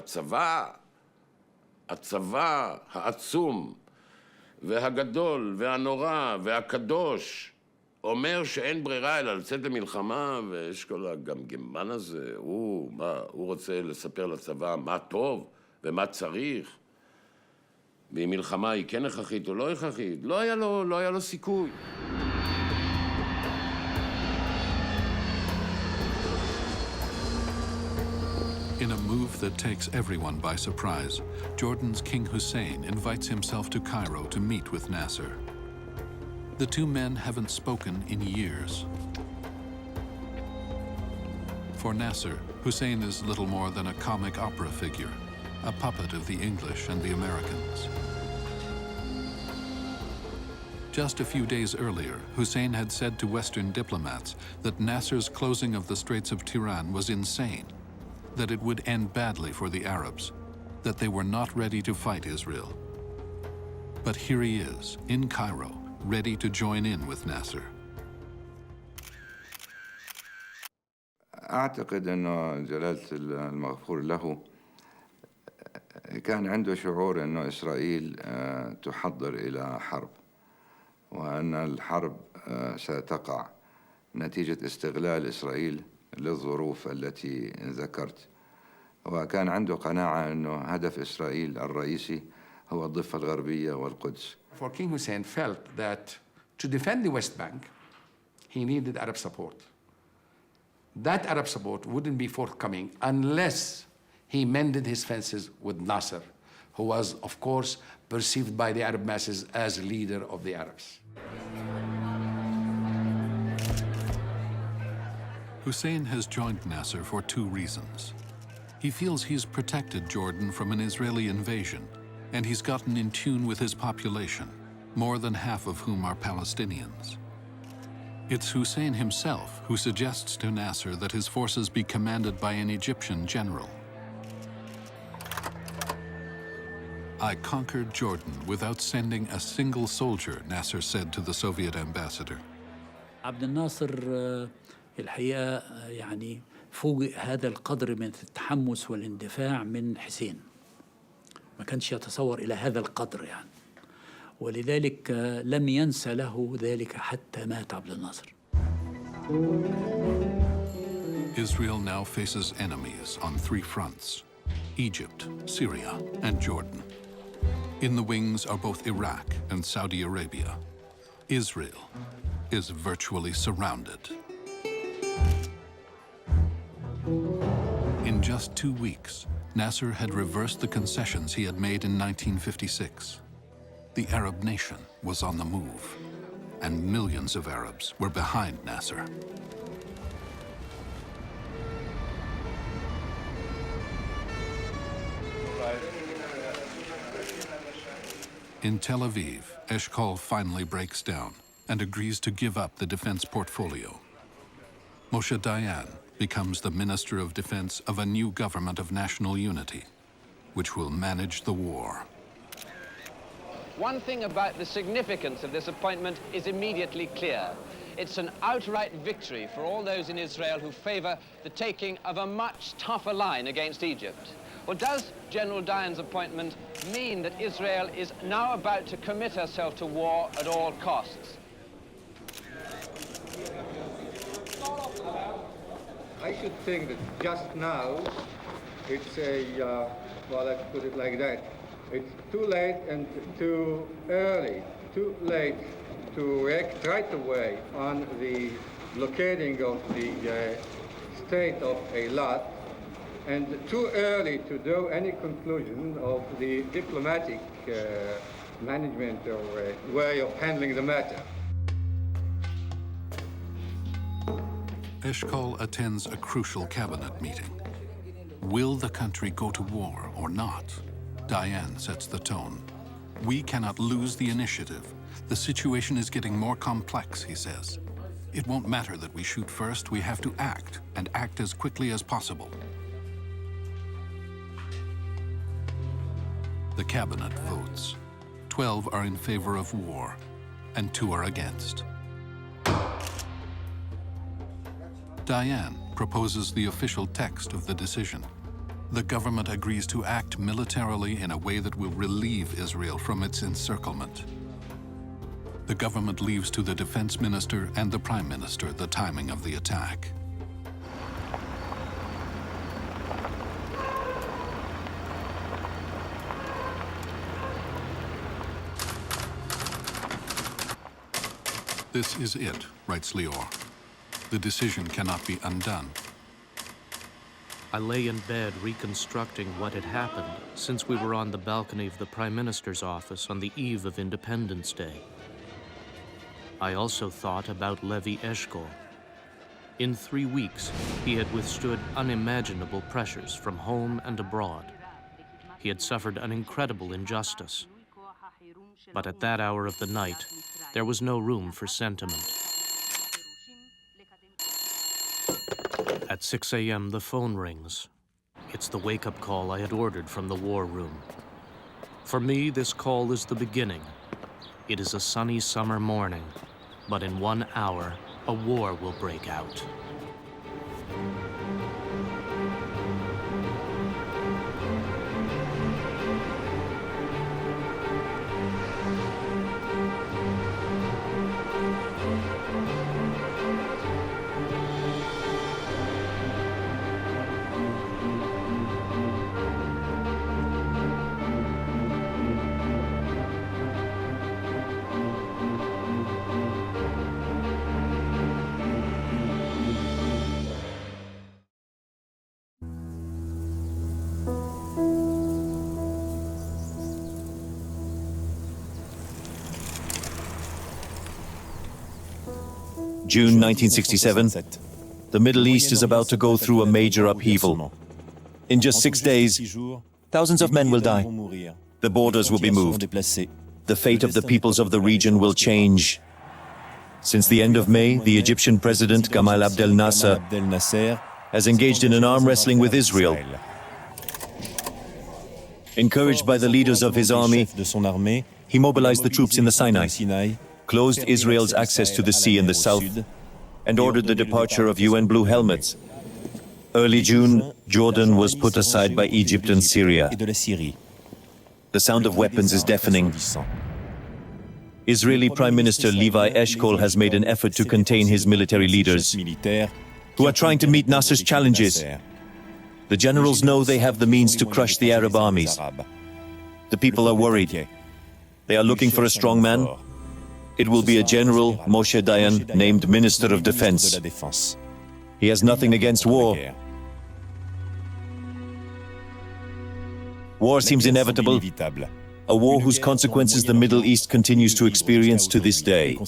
הצבא העצום והגדול והנורא והקדוש אומר שאין ברירה אלא לצאת למלחמה, ויש כל הגמגמן הזה, הוא רוצה לספר לצבא מה טוב ומה צריך, ואם מלחמה היא כן הכרחית או לא הכרחית. לא היה לו סיכוי. In a move that takes everyone by surprise, Jordan's King Hussein invites himself to Cairo to meet with Nasser. The two men haven't spoken in years. For Nasser, Hussein is little more than a comic opera figure, a puppet of the English and the Americans. Just a few days earlier, Hussein had said to Western diplomats that Nasser's closing of the Straits of Tiran was insane, that it would end badly for the Arabs, that they were not ready to fight Israel. But here he is, in Cairo, ready to join in with Nasser. أعتقد أنه جلالة المغفور له كان عنده شعور أنه إسرائيل تحضر إلى حرب، وأن الحرب ستقع نتيجة استغلال إسرائيل للظروف التي ذكرت، وكان عنده قناعة أنه هدف إسرائيل الرئيسي هو الضفة الغربية والقدس. For King Hussein felt that to defend the West Bank, he needed Arab support. That Arab support wouldn't be forthcoming unless he mended his fences with Nasser, who was, of course, perceived by the Arab masses as leader of the Arabs. Hussein has joined Nasser for two reasons. He feels he's protected Jordan from an Israeli invasion, and he's gotten in tune with his population, more than half of whom are Palestinians. It's Hussein himself who suggests to Nasser that his forces be commanded by an Egyptian general. I conquered Jordan without sending a single soldier, Nasser said to the Soviet ambassador. عبد الناصر الحقيقة يعني فوجئ هذا القدر من التحمس والاندفاع من حسين. ما كانش يتصور إلى هذا القدر يعني. ولذلك لم ينسى له ذلك حتى مات عبد الناصر. Israel now faces enemies on three fronts: Egypt, Syria, and Jordan. In the wings are both Iraq and Saudi Arabia. Israel is virtually surrounded. In just 2 weeks, Nasser had reversed the concessions he had made in 1956. The Arab nation was on the move, and millions of Arabs were behind Nasser. In Tel Aviv, Eshkol finally breaks down and agrees to give up the defense portfolio. Moshe Dayan becomes the Minister of Defense of a new government of national unity, which will manage the war. One thing about the significance of this appointment is immediately clear. It's an outright victory for all those in Israel who favor the taking of a much tougher line against Egypt. Well, does General Dayan's appointment mean that Israel is now about to commit herself to war at all costs? I should think that just now it's well, let's put it like that. It's too late and too early. Too late to react right away on the blockading of the state of Eilat, and too early to draw any conclusion of the diplomatic management or way of handling the matter. Eshkol attends a crucial cabinet meeting. Will the country go to war or not? Dayan sets the tone. We cannot lose the initiative. The situation is getting more complex, he says. It won't matter that we shoot first, we have to act, and act as quickly as possible. The cabinet votes. 12 are in favor of war, and 2 are against. Diane proposes the official text of the decision. The government agrees to act militarily in a way that will relieve Israel from its encirclement. The government leaves to the defense minister and the prime minister the timing of the attack. This is it, writes Lior. The decision cannot be undone. I lay in bed reconstructing what had happened since we were on the balcony of the Prime Minister's office on the eve of Independence Day. I also thought about Levi Eshkol. In 3 weeks, he had withstood unimaginable pressures from home and abroad. He had suffered an incredible injustice. But at that hour of the night, there was no room for sentiment. At 6 a.m., the phone rings. It's the wake-up call I had ordered from the war room. For me, this call is the beginning. It is a sunny summer morning, but in 1 hour, a war will break out. June 1967, the Middle East is about to go through a major upheaval. In just 6 days, thousands of men will die. The borders will be moved. The fate of the peoples of the region will change. Since the end of May, the Egyptian president, Gamal Abdel Nasser, has engaged in an arm wrestling with Israel. Encouraged by the leaders of his army, he mobilized the troops in the Sinai, closed Israel's access to the sea in the south, and ordered the departure of UN Blue Helmets. Early June, Jordan was put aside by Egypt and Syria. The sound of weapons is deafening. Israeli Prime Minister Levi Eshkol has made an effort to contain his military leaders, who are trying to meet Nasser's challenges. The generals know they have the means to crush the Arab armies. The people are worried. They are looking for a strong man. It will be a General Moshe Dayan, named Minister of Defense. He has nothing against war. War seems inevitable. A war whose consequences the Middle East continues to experience to this day.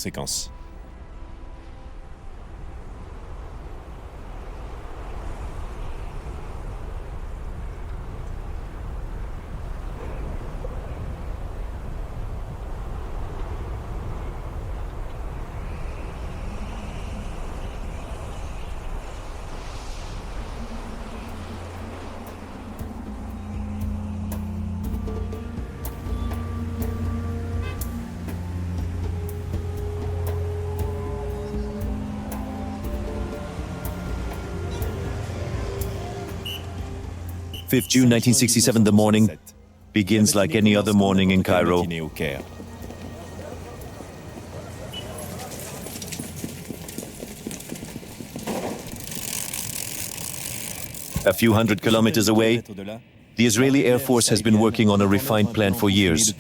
June 1967, the morning begins like any other morning in Cairo. A few hundred kilometers away, the Israeli Air Force has been working on a refined plan for years.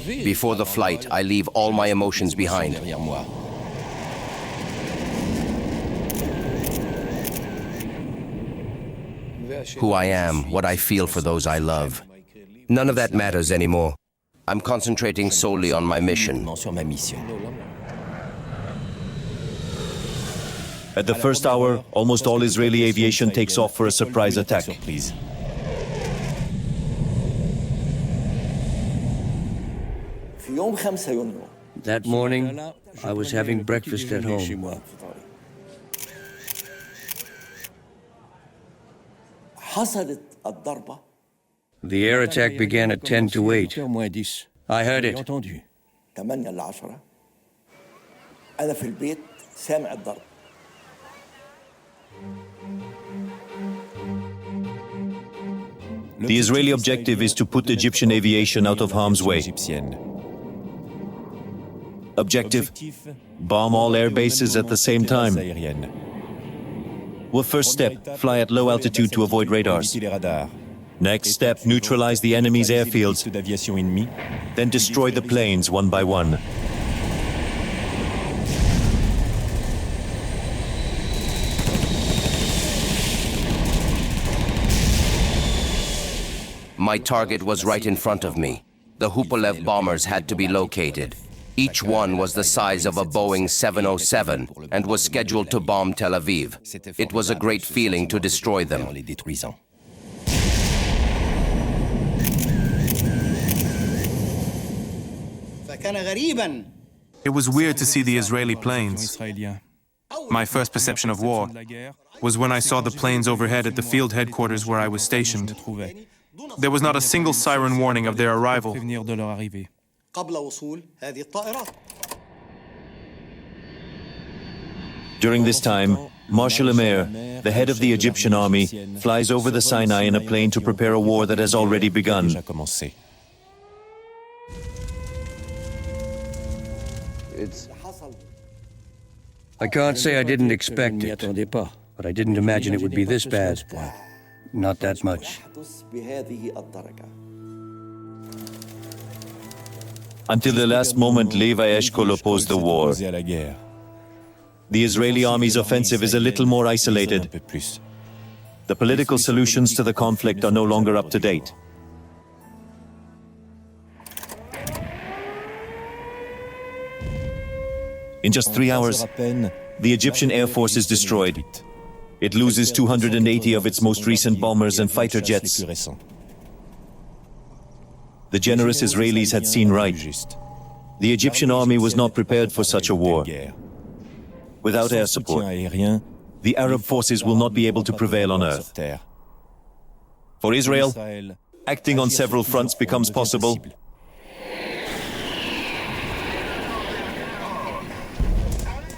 Before the flight, I leave all my emotions behind. Who I am, what I feel for those I love. None of that matters anymore. I'm concentrating solely on my mission. At the first hour, almost all Israeli aviation takes off for a surprise attack. That morning, I was having breakfast at home. The air attack began at 10 to 8. I heard it. سامع الضرب. The Israeli objective is to put Egyptian aviation out of harm's way. Objective: bomb all air bases at the same time. Well, first step, fly at low altitude to avoid radars. Next step, neutralize the enemy's airfields. Then destroy the planes one by one. My target was right in front of me. The Tupolev bombers had to be located. Each one was the size of a Boeing 707 and was scheduled to bomb Tel Aviv. It was a great feeling to destroy them. It was weird to see the Israeli planes. My first perception of war was when I saw the planes overhead at the field headquarters where I was stationed. There was not a single siren warning of their arrival. During this time, Marshal Amir, the head of the Egyptian army, flies over the Sinai in a plane to prepare a war that has already begun. I can't say I didn't expect it, but I didn't imagine it would be this bad. Not that much. Until the last moment, Levi Eshkol opposed the war. The Israeli army's offensive is a little more isolated. The political solutions to the conflict are no longer up to date. In just 3 hours, the Egyptian Air Force is destroyed. It loses 280 of its most recent bombers and fighter jets. The generous Israelis had seen right. The Egyptian army was not prepared for such a war. Without air support, the Arab forces will not be able to prevail on earth. For Israel, acting on several fronts becomes possible.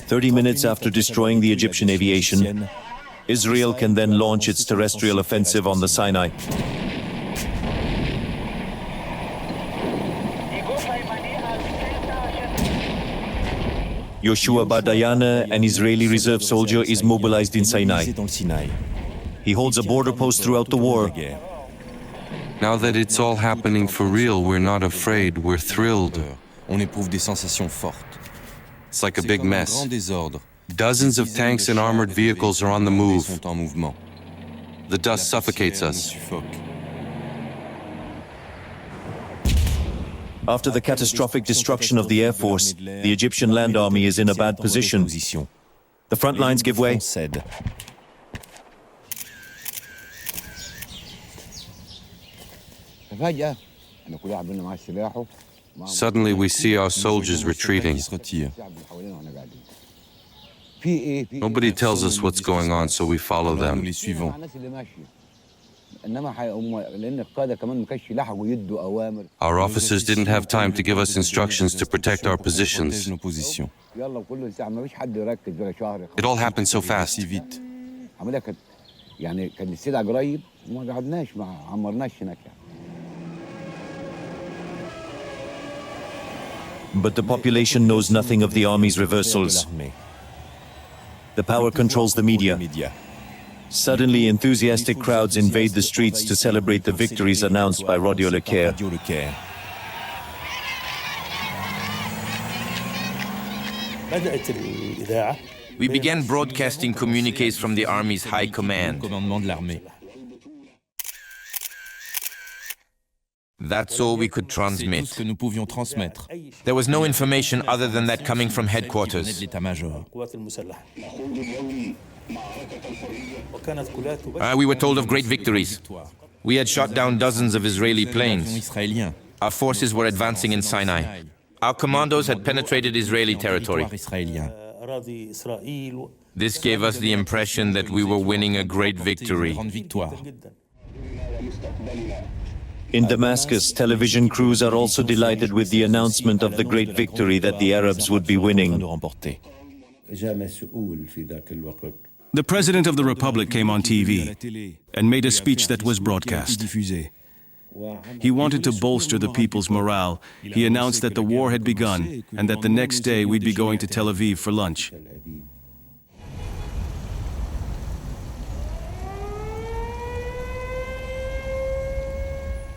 30 minutes after destroying the Egyptian aviation, Israel can then launch its terrestrial offensive on the Sinai. Yoshua Badayana, an Israeli reserve soldier, is mobilized in Sinai. He holds a border post throughout the war. Now that it's all happening for real, we're not afraid, we're thrilled. It's like a big mess. Dozens of tanks and armored vehicles are on the move. The dust suffocates us. After the catastrophic destruction of the Air Force, the Egyptian Land Army is in a bad position. The front lines give way. Suddenly we see our soldiers retreating. Nobody tells us what's going on, so we follow them. Our officers didn't have time to give us instructions to protect our positions. It all happened so fast. But the population knows nothing of the army's reversals. The power controls the media. Suddenly, enthusiastic crowds invade the streets to celebrate the victories announced by Radio Le Caire. We began broadcasting communiques from the Army's High Command. That's all we could transmit. There was no information other than that coming from headquarters. We were told of great victories. We had shot down dozens of Israeli planes. Our forces were advancing in Sinai. Our commandos had penetrated Israeli territory. This gave us the impression that we were winning a great victory. In Damascus, television crews are also delighted with the announcement of the great victory that the Arabs would be winning. The President of the Republic came on TV and made a speech that was broadcast. He wanted to bolster the people's morale. He announced that the war had begun and that the next day we'd be going to Tel Aviv for lunch.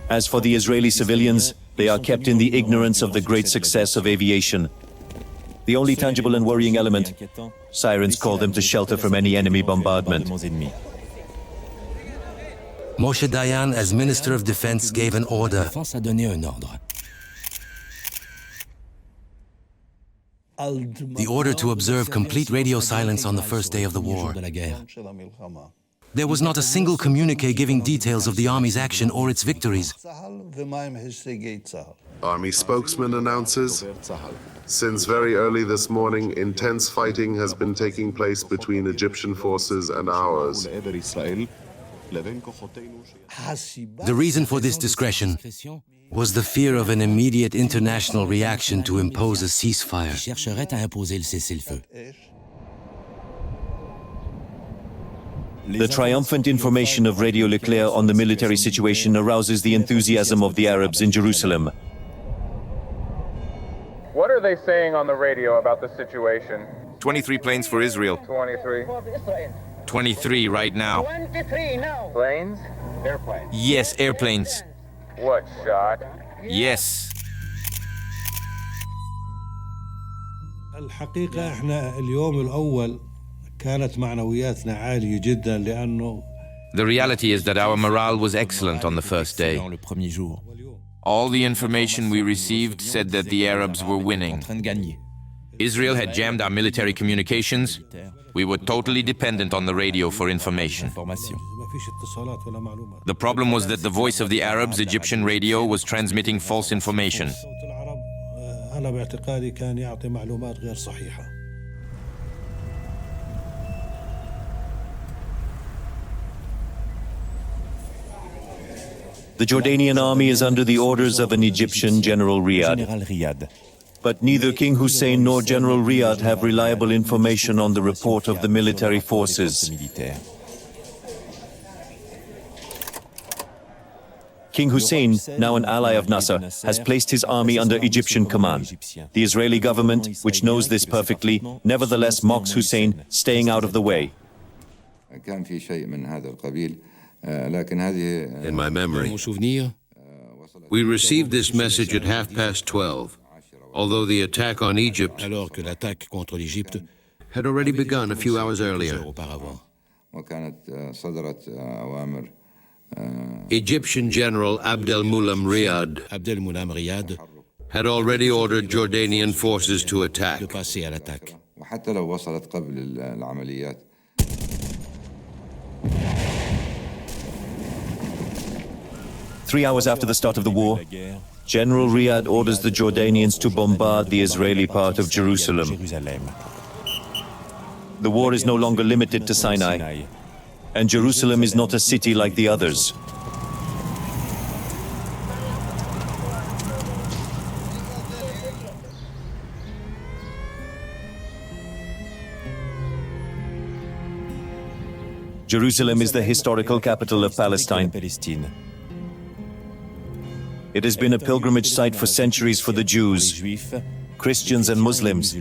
As for the Israeli civilians, they are kept in the ignorance of the great success of aviation. The only tangible and worrying element, sirens call them to shelter from any enemy bombardment. Moshe Dayan, as Minister of Defense, gave an order. The order to observe complete radio silence on the first day of the war. There was not a single communique giving details of the army's action or its victories. Army spokesman announces, since very early this morning, intense fighting has been taking place between Egyptian forces and ours. The reason for this discretion was the fear of an immediate international reaction to impose a ceasefire. The triumphant information of Radio Leclerc on the military situation arouses the enthusiasm of the Arabs in Jerusalem. What are they saying on the radio about the situation? 23 planes for Israel. 23. 23 right now. 23 now. Planes? Airplanes. Yes, airplanes. What shot? Yes. الحقيقة احنا اليوم الأول كانت معنوياتنا عالية جدا لأنه The reality is that our morale was excellent on the first day. All the information we received said that the Arabs were winning. Israel had jammed our military communications. We were totally dependent on the radio for information. The problem was that the voice of the Arabs, Egyptian radio, was transmitting false information. أنا باعتقادي كان يعطي معلومات غير صحيحة. The Jordanian army is under the orders of an Egyptian General Riyadh. But neither King Hussein nor General Riyadh have reliable information on the report of the military forces. King Hussein, now an ally of Nasser, has placed his army under Egyptian command. The Israeli government, which knows this perfectly, nevertheless mocks Hussein, staying out of the way. In my memory, we received this message at 12:30, although the attack on Egypt had already begun a few hours earlier. Egyptian General Abdel-Mulam Riyadh had already ordered Jordanian forces to attack. 3 hours after the start of the war, General Riyadh orders the Jordanians to bombard the Israeli part of Jerusalem. The war is no longer limited to Sinai, and Jerusalem is not a city like the others. Jerusalem is the historical capital of Palestine. It has been a pilgrimage site for centuries for the Jews, Christians and Muslims.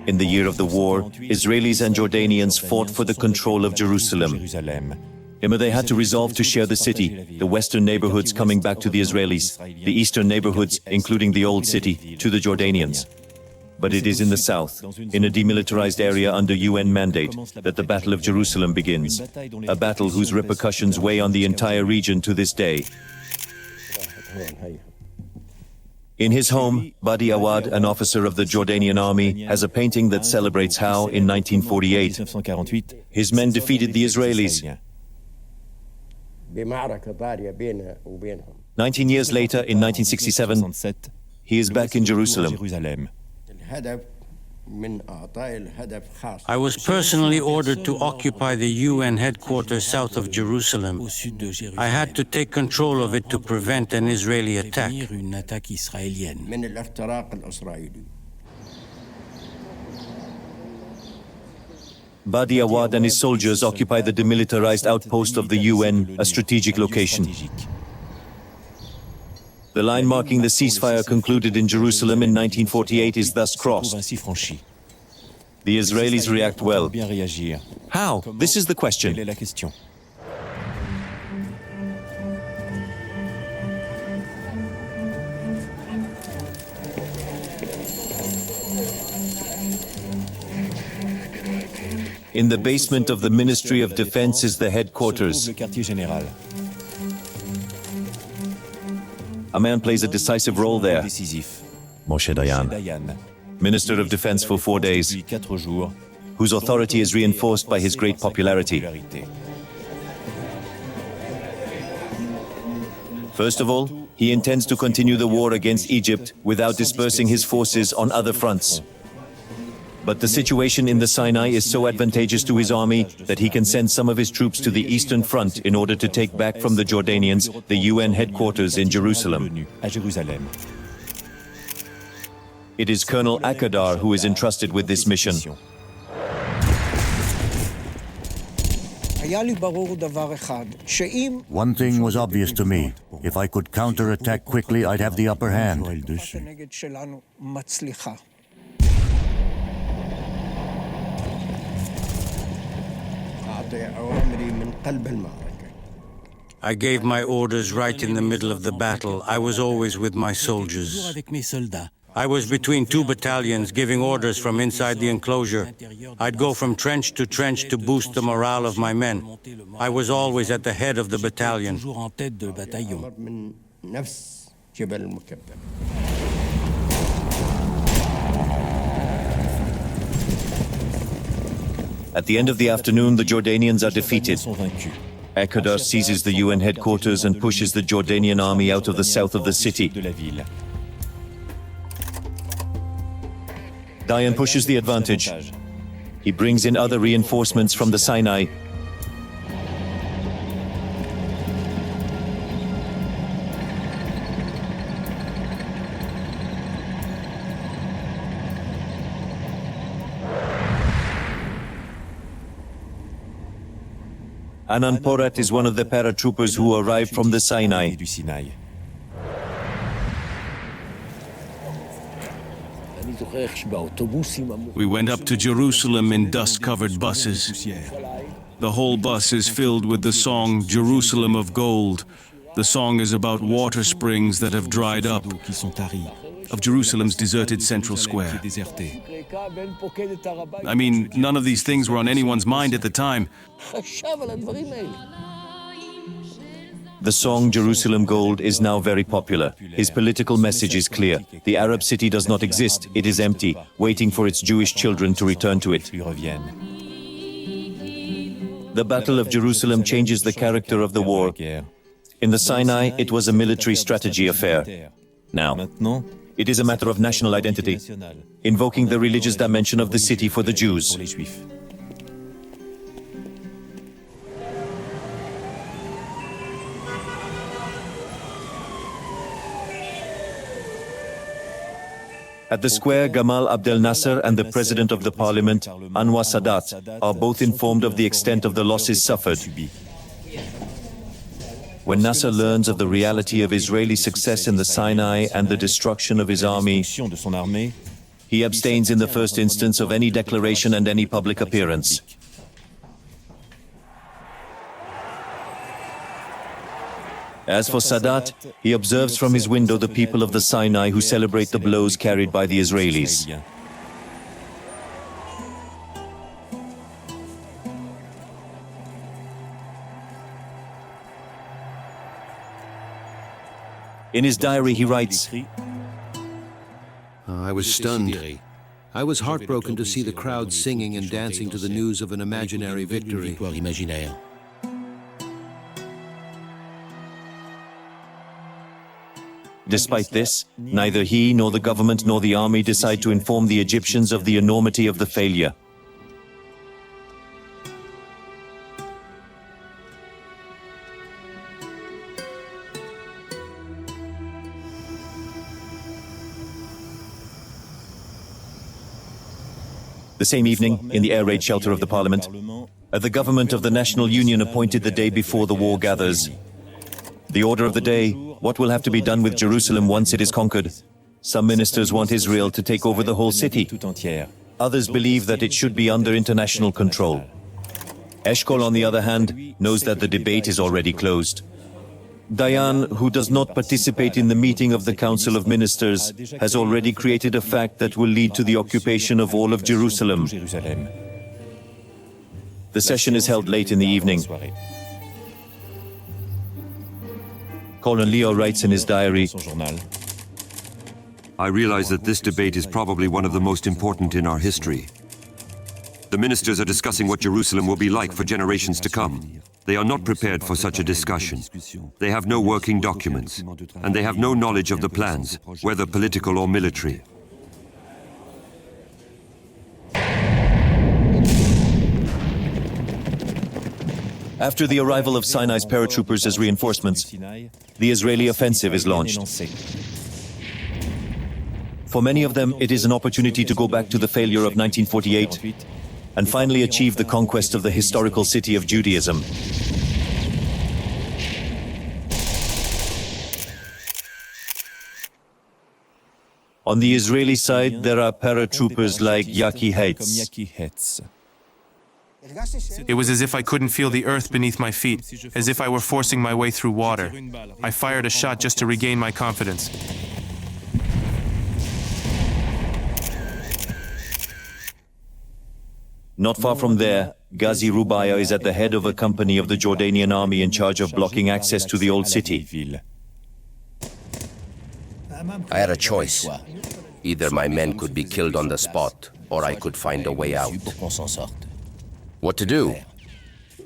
In the year of the war, Israelis and Jordanians fought for the control of Jerusalem. They had to resolve to share the city, the western neighborhoods coming back to the Israelis, the eastern neighborhoods, including the old city, to the Jordanians. But it is in the south, in a demilitarized area under UN mandate, that the Battle of Jerusalem begins, a battle whose repercussions weigh on the entire region to this day. In his home, Badi Awad, an officer of the Jordanian army, has a painting that celebrates how, in 1948, his men defeated the Israelis. 19 years later, in 1967, he is back in Jerusalem. I was personally ordered to occupy the UN headquarters south of Jerusalem. I had to take control of it to prevent an Israeli attack. Badi Awad and his soldiers occupy the demilitarized outpost of the UN, a strategic location. The line marking the ceasefire concluded in Jerusalem in 1948 is thus crossed. The Israelis react well. How? This is the question. In the basement of the Ministry of Defense is the headquarters. A man plays a decisive role there. Moshe Dayan, Minister of Defense for 4 days, whose authority is reinforced by his great popularity. First of all, he intends to continue the war against Egypt without dispersing his forces on other fronts. But the situation in the Sinai is so advantageous to his army that he can send some of his troops to the Eastern Front in order to take back from the Jordanians the UN headquarters in Jerusalem. It is Colonel Akadar who is entrusted with this mission. One thing was obvious to me. If I could counterattack quickly, I'd have the upper hand. I gave my orders right in the middle of the battle. I was always with my soldiers. I was between 2 battalions giving orders from inside the enclosure. I'd go from trench to boost the morale of my men. I was always at the head of the battalion. At the end of the afternoon, the Jordanians are defeated. Akadar seizes the UN headquarters and pushes the Jordanian army out of the south of the city. Dayan pushes the advantage. He brings in other reinforcements from the Sinai. Anan Porat is one of the paratroopers who arrived from the Sinai. We went up to Jerusalem in dust-covered buses. The whole bus is filled with the song Jerusalem of Gold. The song is about water springs that have dried up, of Jerusalem's deserted central square. I mean, none of these things were on anyone's mind at the time. The song Jerusalem Gold is now very popular. His political message is clear. The Arab city does not exist, it is empty, waiting for its Jewish children to return to it. The Battle of Jerusalem changes the character of the war. In the Sinai, it was a military strategy affair. Now, it is a matter of national identity, invoking the religious dimension of the city for the Jews. At the square, Gamal Abdel Nasser and the President of the Parliament, Anwar Sadat, are both informed of the extent of the losses suffered. When Nasser learns of the reality of Israeli success in the Sinai and the destruction of his army, he abstains in the first instance of any declaration and any public appearance. As for Sadat, he observes from his window the people of the Sinai who celebrate the blows carried by the Israelis. In his diary, he writes, I was stunned. I was heartbroken to see the crowd singing and dancing to the news of an imaginary victory. Despite this, neither he nor the government nor the army decide to inform the Egyptians of the enormity of the failure. The same evening, in the air raid shelter of the parliament, the government of the National Union appointed the day before the war gathers. The order of the day: what will have to be done with Jerusalem once it is conquered? Some ministers want Israel to take over the whole city. Others believe that it should be under international control. Eshkol, on the other hand, knows that the debate is already closed. Dayan, who does not participate in the meeting of the Council of Ministers, has already created a fact that will lead to the occupation of all of Jerusalem. The session is held late in the evening. Colonel Leo writes in his diary, I realize that this debate is probably one of the most important in our history. The ministers are discussing what Jerusalem will be like for generations to come. They are not prepared for such a discussion. They have no working documents, and they have no knowledge of the plans, whether political or military. After the arrival of Sinai's paratroopers as reinforcements, the Israeli offensive is launched. For many of them, it is an opportunity to go back to the failure of 1948 and finally achieve the conquest of the historical city of Judaism. On the Israeli side, there are paratroopers like Yaki Hetz. It was as if I couldn't feel the earth beneath my feet, as if I were forcing my way through water. I fired a shot just to regain my confidence. Not far from there, Ghazi Rubaya is at the head of a company of the Jordanian army in charge of blocking access to the old city. I had a choice. Either my men could be killed on the spot, or I could find a way out. What to do?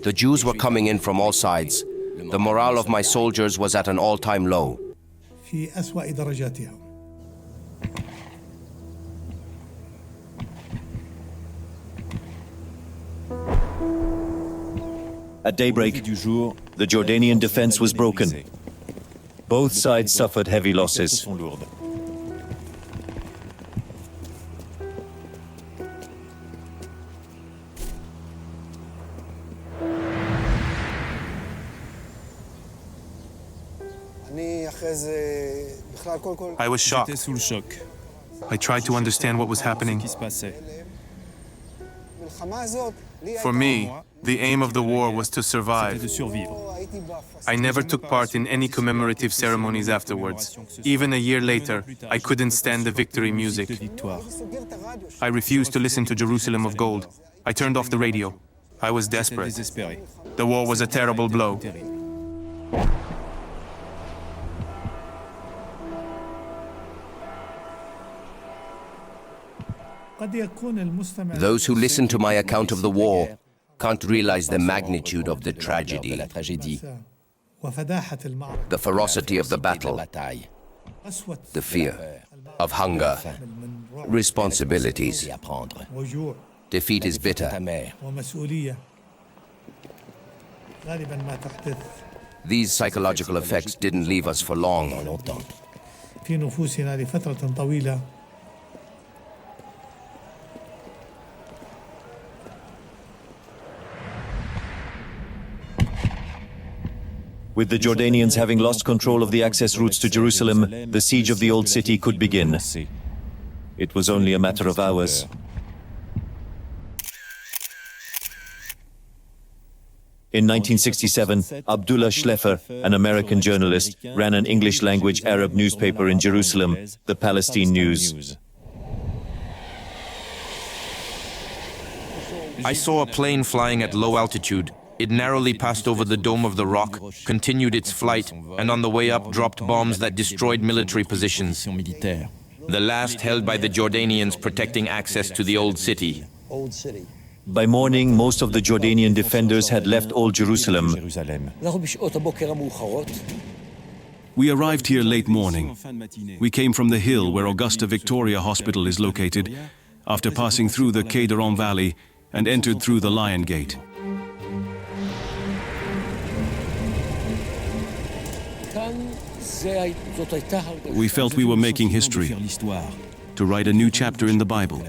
The Jews were coming in from all sides. The morale of my soldiers was at an all-time low. At daybreak, the Jordanian defense was broken. Both sides suffered heavy losses. I was shocked. I tried to understand what was happening. For me, the aim of the war was to survive. I never took part in any commemorative ceremonies afterwards. Even a year later, I couldn't stand the victory music. I refused to listen to Jerusalem of Gold. I turned off the radio. I was desperate. The war was a terrible blow. Those who listen to my account of the war can't realize the magnitude of the tragedy, the ferocity of the battle, the fear of hunger, responsibilities. Defeat is bitter. These psychological effects didn't leave us for long. With the Jordanians having lost control of the access routes to Jerusalem, the siege of the old city could begin. It was only a matter of hours. In 1967, Abdullah Schleifer, an American journalist, ran an English-language Arab newspaper in Jerusalem, the Palestine News. I saw a plane flying at low altitude. It narrowly passed over the dome of the rock, continued its flight, and on the way up dropped bombs that destroyed military positions. The last held by the Jordanians protecting access to the old city. By morning, most of the Jordanian defenders had left Old Jerusalem. We arrived here late morning. We came from the hill where Augusta Victoria Hospital is located, after passing through the Quai d'Oran Valley and entered through the Lion Gate. We felt we were making history, to write a new chapter in the Bible.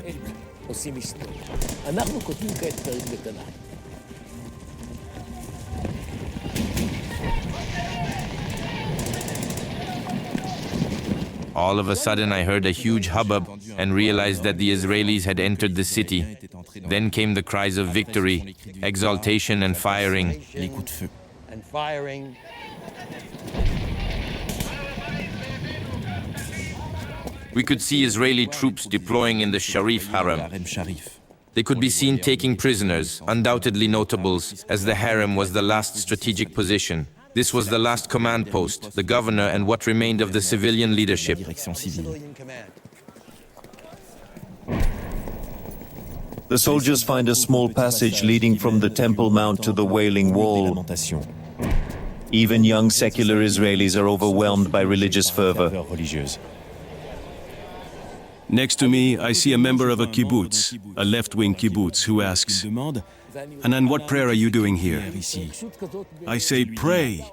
All of a sudden, I heard a huge hubbub and realized that the Israelis had entered the city. Then came the cries of victory, exaltation and firing. We could see Israeli troops deploying in the Sharif harem. They could be seen taking prisoners, undoubtedly notables, as the harem was the last strategic position. This was the last command post, the governor and what remained of the civilian leadership. The soldiers find a small passage leading from the Temple Mount to the Wailing Wall. Even young secular Israelis are overwhelmed by religious fervor. Next to me, I see a member of a kibbutz, a left-wing kibbutz, who asks, "Hanan, what prayer are you doing here?" I say, "Pray."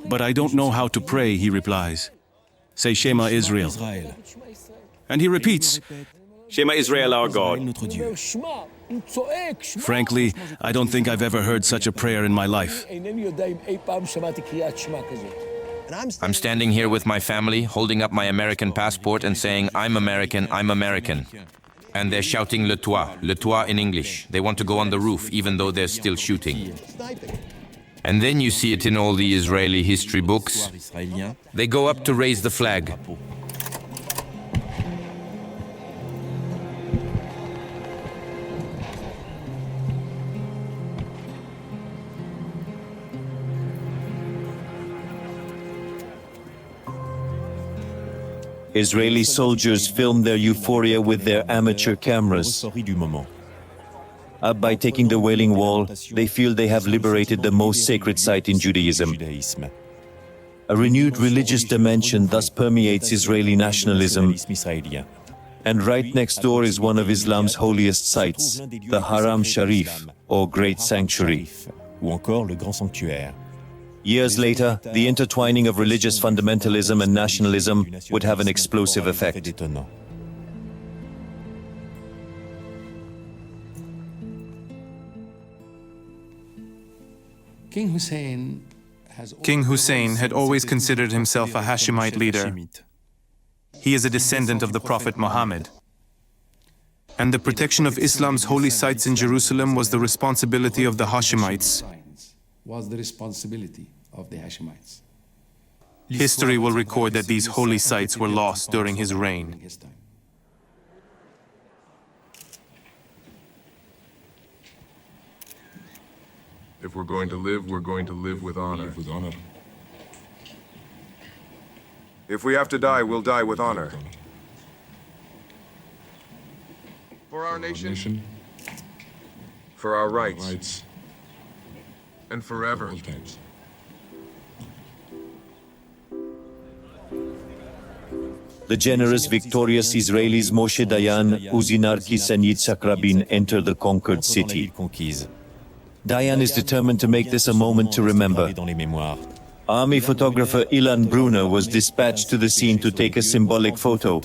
"But I don't know how to pray," he replies. "Say Shema Israel." And he repeats, "Shema Israel, our God." Frankly, I don't think I've ever heard such a prayer in my life. I'm standing here with my family, holding up my American passport and saying, "I'm American, I'm American." And they're shouting le toit in English. They want to go on the roof, even though they're still shooting. And then you see it in all the Israeli history books. They go up to raise the flag. Israeli soldiers film their euphoria with their amateur cameras. By taking the Wailing Wall, they feel they have liberated the most sacred site in Judaism. A renewed religious dimension thus permeates Israeli nationalism. And right next door is one of Islam's holiest sites, the Haram Sharif, or Great Sanctuary. Years later, the intertwining of religious fundamentalism and nationalism would have an explosive effect. King Hussein had always considered himself a Hashemite leader. He is a descendant of the Prophet Muhammad. And the protection of Islam's holy sites in Jerusalem was the responsibility of the Hashemites. History will record that these holy sites were lost during his reign. If we're going to live, we're going to live with honor. If we have to die, we'll die with honor. For our nation, for our rights, and forever. The generous, victorious Israelis Moshe Dayan, Uzi Narkis, and Yitzhak Rabin enter the conquered city. Dayan is determined to make this a moment to remember. Army photographer Ilan Brunner was dispatched to the scene to take a symbolic photo.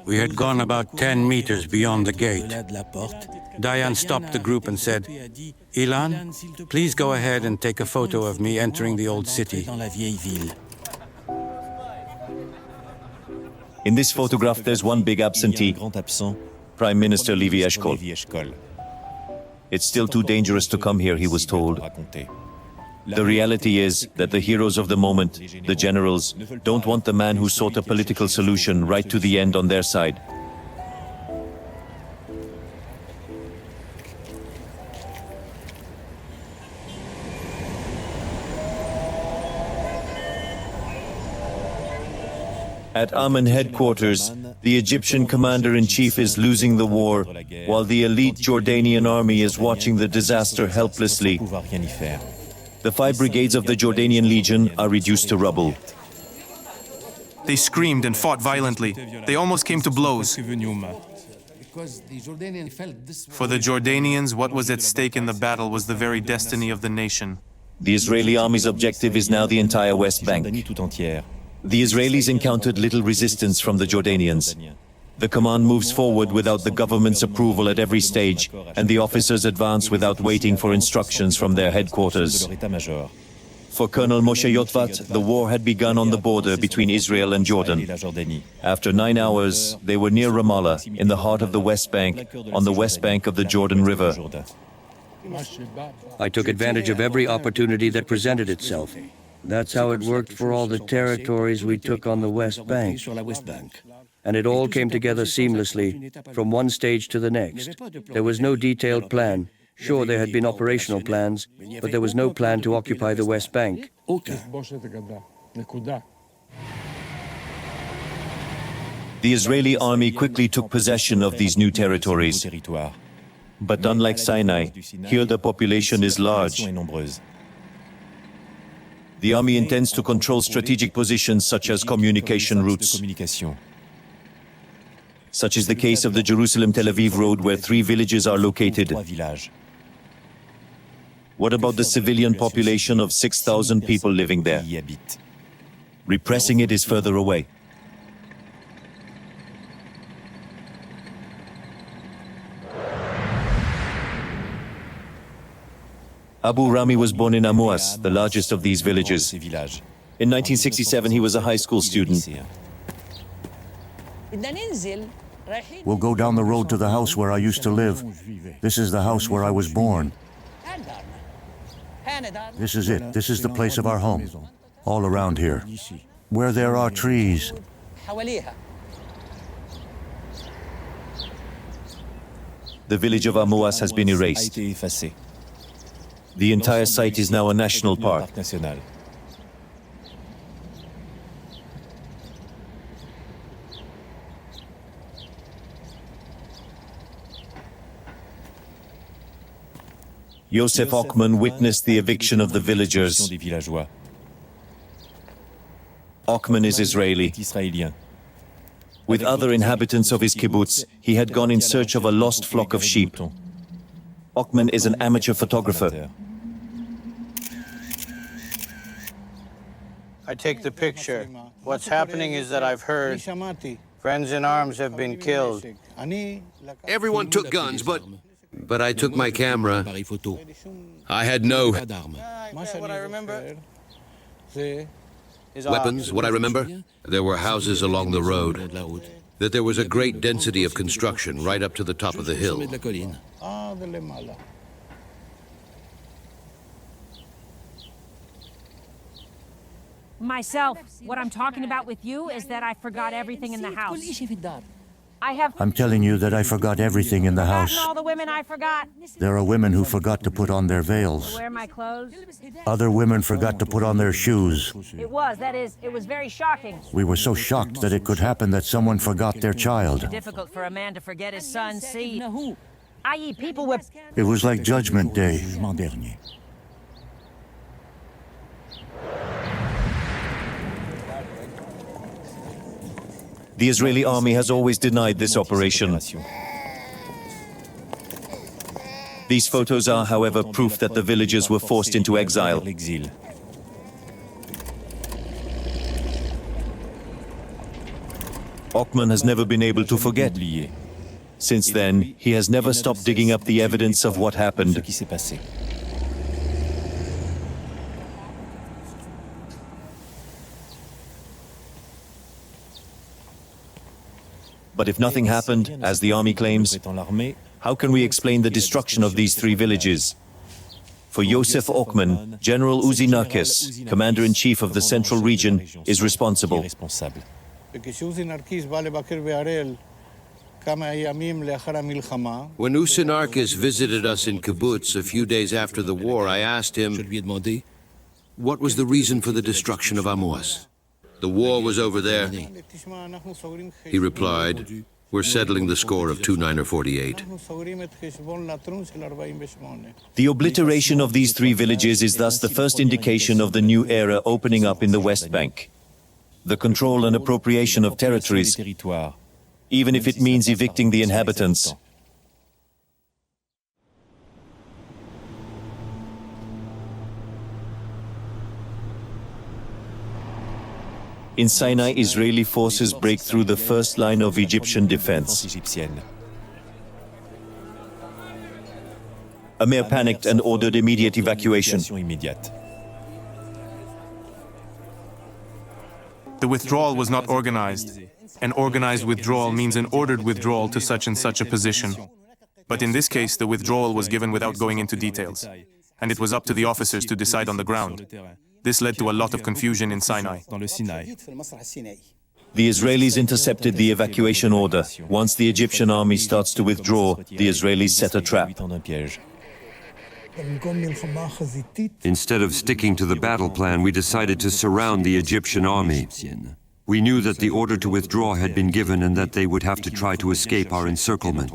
We had gone about 10 meters beyond the gate. Dayan stopped the group and said, "Ilan, please go ahead and take a photo of me entering the old city." In this photograph, there's one big absentee, Prime Minister Levi Eshkol. It's still too dangerous to come here, he was told. The reality is that the heroes of the moment, the generals, don't want the man who sought a political solution right to the end on their side. At Amman headquarters, the Egyptian commander-in-chief is losing the war, while the elite Jordanian army is watching the disaster helplessly. The 5 brigades of the Jordanian Legion are reduced to rubble. They screamed and fought violently. They almost came to blows. For the Jordanians, what was at stake in the battle was the very destiny of the nation. The Israeli army's objective is now the entire West Bank. The Israelis encountered little resistance from the Jordanians. The command moves forward without the government's approval at every stage, and the officers advance without waiting for instructions from their headquarters. For Colonel Moshe Yotvat, the war had begun on the border between Israel and Jordan. After 9 hours, they were near Ramallah, in the heart of the West Bank, on the west bank of the Jordan River. I took advantage of every opportunity that presented itself. That's how it worked for all the territories we took on the West Bank. And it all came together seamlessly, from one stage to the next. There was no detailed plan. Sure, there had been operational plans, but there was no plan to occupy the West Bank. The Israeli army quickly took possession of these new territories. But unlike Sinai, here the population is large. The army intends to control strategic positions such as communication routes. Such is the case of the Jerusalem-Tel Aviv road, where 3 villages are located. What about the civilian population of 6,000 people living there? Repressing it is further away. Abu Rami was born in Amouas, the largest of these villages. In 1967, he was a high school student. We'll go down the road to the house where I used to live. This is the house where I was born. This is it. This is the place of our home. All around here. Where there are trees. The village of Amouas has been erased. The entire site is now a national park. Yosef Ochman witnessed the eviction of the villagers. Ochman is Israeli. With other inhabitants of his kibbutz, he had gone in search of a lost flock of sheep. Ochman is an amateur photographer. I take the picture. What's happening is that I've heard friends in arms have been killed. Everyone took guns, but I took my camera. I had no What I remember is weapons. What I remember, there were houses along the road, that there was a great density of construction right up to the top of the hill. Myself, what I'm talking about with you is that I forgot everything in the house. I'm telling you that I forgot everything in the house. All the women I forgot. There are women who forgot to put on their veils. Wear my clothes. Other women forgot to put on their shoes. It was very shocking. We were so shocked that it could happen that someone forgot their child. Difficult for a man to forget his son's seed. I.e., people with... It was like Judgment Day. The Israeli army has always denied this operation. These photos are, however, proof that the villagers were forced into exile. Ochman has never been able to forget. Since then, he has never stopped digging up the evidence of what happened. But if nothing happened, as the army claims, how can we explain the destruction of these 3 villages? For Yosef Ochman, General Uzi Narkis, Commander-in-Chief of the Central Region, is responsible. When Usinarkis visited us in kibbutz a few days after the war, I asked him, what was the reason for the destruction of Amouas? The war was over there. He replied, We're settling the score of 29 or 48. The obliteration of these three villages is thus the first indication of the new era opening up in the West Bank. The control and appropriation of territories, even if it means evicting the inhabitants. In Sinai, Israeli forces break through the first line of Egyptian defense. Amir panicked and ordered immediate evacuation. The withdrawal was not organized. An organized withdrawal means an ordered withdrawal to such and such a position. But in this case, the withdrawal was given without going into details, and it was up to the officers to decide on the ground. This led to a lot of confusion in Sinai. The Israelis intercepted the evacuation order. Once the Egyptian army starts to withdraw, the Israelis set a trap. Instead of sticking to the battle plan, we decided to surround the Egyptian army. We knew that the order to withdraw had been given and that they would have to try to escape our encirclement.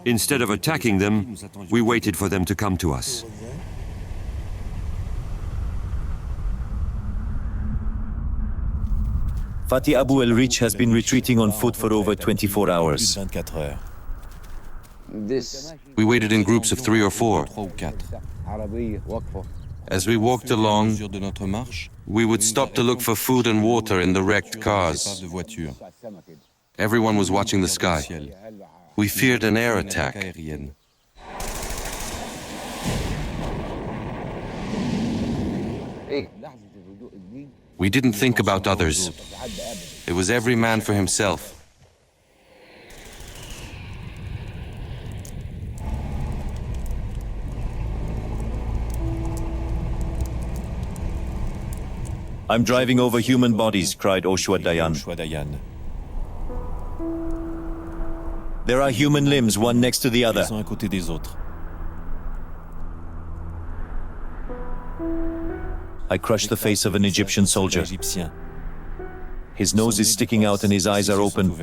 Instead of attacking them, we waited for them to come to us. Fatih Abu el-Rich has been retreating on foot for over 24 hours. We waited in groups of 3 or 4. As we walked along, we would stop to look for food and water in the wrecked cars. Everyone was watching the sky. We feared an air attack. We didn't think about others. It was every man for himself. I'm driving over human bodies, cried Oshua Dayan. There are human limbs, one next to the other. I crush the face of an Egyptian soldier. His nose is sticking out and his eyes are open.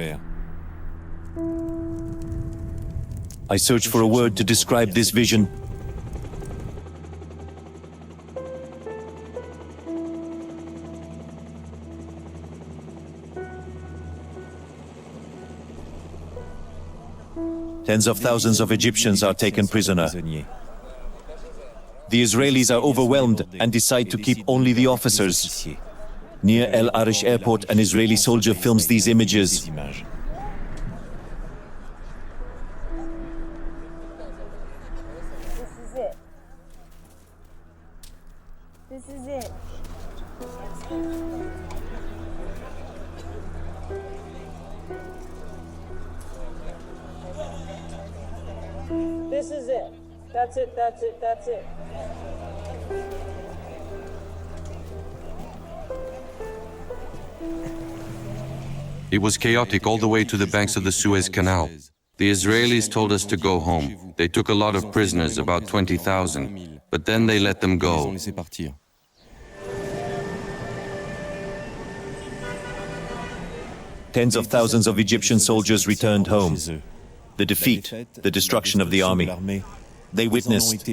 I search for a word to describe this vision. Tens of thousands of Egyptians are taken prisoner. The Israelis are overwhelmed and decide to keep only the officers. Near El Arish airport, an Israeli soldier films these images. This is it. This is it. That's it, that's it, that's it. It was chaotic all the way to the banks of the Suez Canal. The Israelis told us to go home. They took a lot of prisoners, about 20,000, but then they let them go. Tens of thousands of Egyptian soldiers returned home. The defeat, the destruction of the army. They witnessed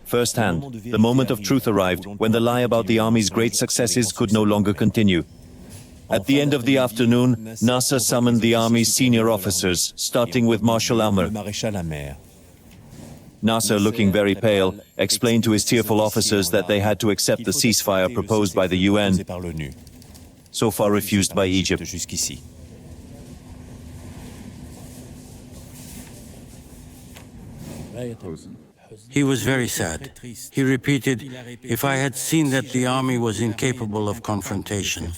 firsthand the moment of truth arrived when the lie about the army's great successes could no longer continue. At the end of the afternoon, Nasser summoned the army's senior officers, starting with Marshal Amr. Nasser, looking very pale, explained to his tearful officers that they had to accept the ceasefire proposed by the UN, so far refused by Egypt. He was very sad. He repeated, if I had seen that the army was incapable of confrontation,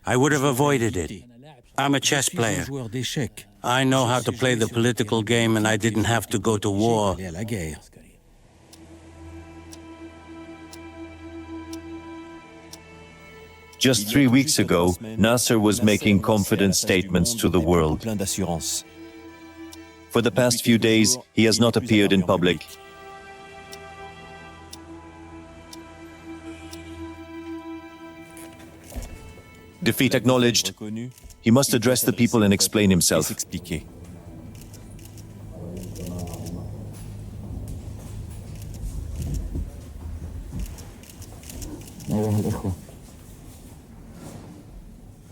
I would have avoided it. I'm a chess player. I know how to play the political game, and I didn't have to go to war. Just 3 weeks ago, Nasser was making confident statements to the world. For the past few days, he has not appeared in public. Defeat acknowledged, he must address the people and explain himself. أيها الإخوة،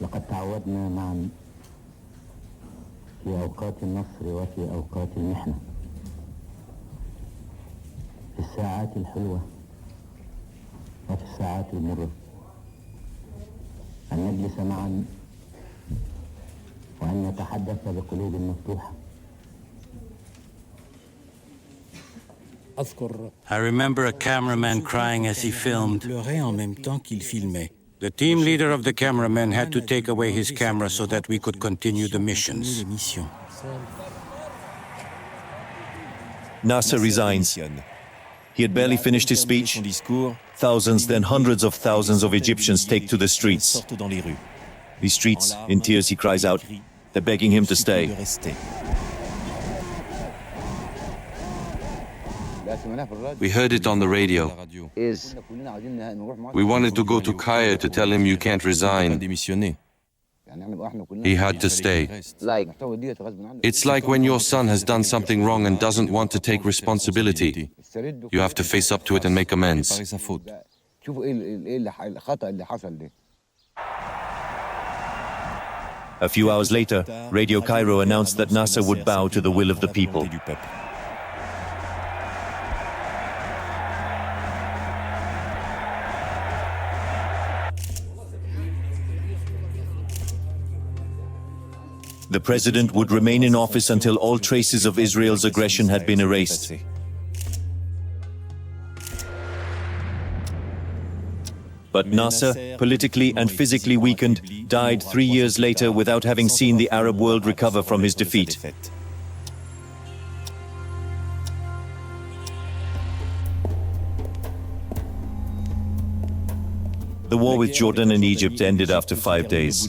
لقد تعودنا معا في أوقات النصر وفي أوقات المحنة، في الساعات الحلوة وفي الساعات المرة، أن نجلس معا وأن نتحدث بقلوب مفتوحة. I remember a cameraman crying as he filmed. The team leader of the cameramen had to take away his camera so that we could continue the missions. Nasser resigns. He had barely finished his speech. Thousands, then hundreds of thousands of Egyptians take to the streets. These streets, in tears he cries out, they're begging him to stay. We heard it on the radio. We wanted to go to Cairo to tell him you can't resign. He had to stay. It's like when your son has done something wrong and doesn't want to take responsibility. You have to face up to it and make amends. A few hours later, Radio Cairo announced that Nasser would bow to the will of the people. The president would remain in office until all traces of Israel's aggression had been erased. But Nasser, politically and physically weakened, died 3 years later without having seen the Arab world recover from his defeat. The war with Jordan and Egypt ended after 5 days.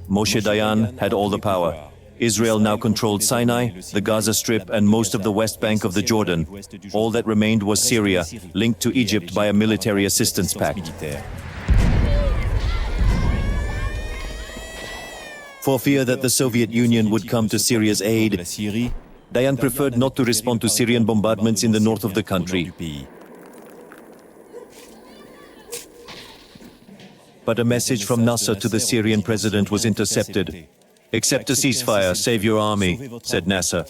Moshe Dayan had all the power. Israel now controlled Sinai, the Gaza Strip, and most of the west bank of the Jordan. All that remained was Syria, linked to Egypt by a military assistance pact. For fear that the Soviet Union would come to Syria's aid, Dayan preferred not to respond to Syrian bombardments in the north of the country. But a message from Nasser to the Syrian president was intercepted. "Accept a ceasefire, save your army," said Nasser.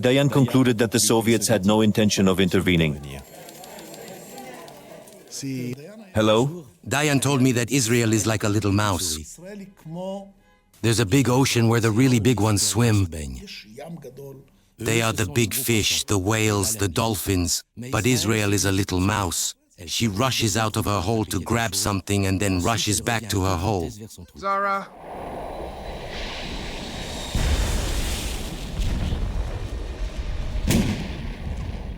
Dayan concluded that the Soviets had no intention of intervening. Hello? Dayan told me that Israel is like a little mouse. There's a big ocean where the really big ones swim. They are the big fish, the whales, the dolphins. But Israel is a little mouse. She rushes out of her hole to grab something and then rushes back to her hole. Zara.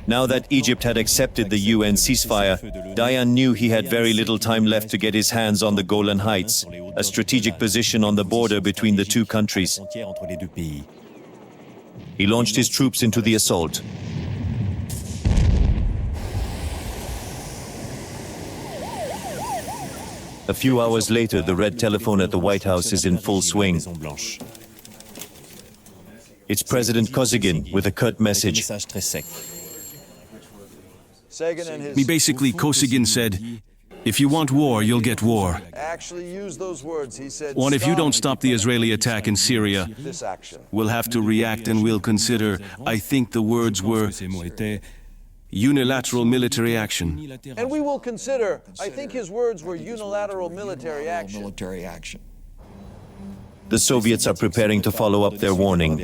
Now that Egypt had accepted the UN ceasefire, Dayan knew he had very little time left to get his hands on the Golan Heights, a strategic position on the border between the two countries. He launched his troops into the assault. A few hours later, the red telephone at the White House is in full swing. It's President Kosygin with a curt message. Basically, Kosygin said, if you want war, you'll get war. Actually used those words. He said, Or if you don't stop the Israeli attack in Syria, this action. we'll have to react and we'll consider, I think the words were, unilateral military action. And we will consider, I think his words were unilateral military action. The Soviets are preparing to follow up their warning.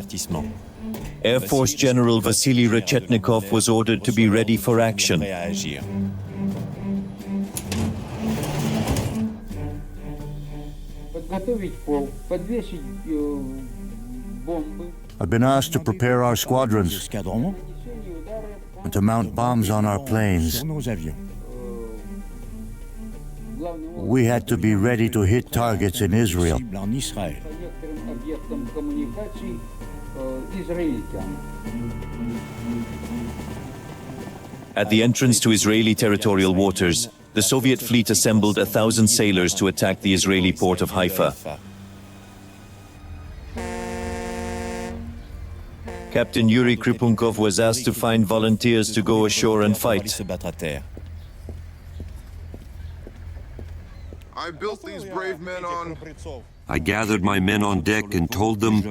Air Force General Vasily Rechetnikov was ordered to be ready for action. I've been asked to prepare our squadrons and to mount bombs on our planes. We had to be ready to hit targets in Israel. At the entrance to Israeli territorial waters, the Soviet fleet assembled 1,000 sailors to attack the Israeli port of Haifa. Captain Yuri Kripunkov was asked to find volunteers to go ashore and fight. I built these brave men on... I gathered my men on deck and told them,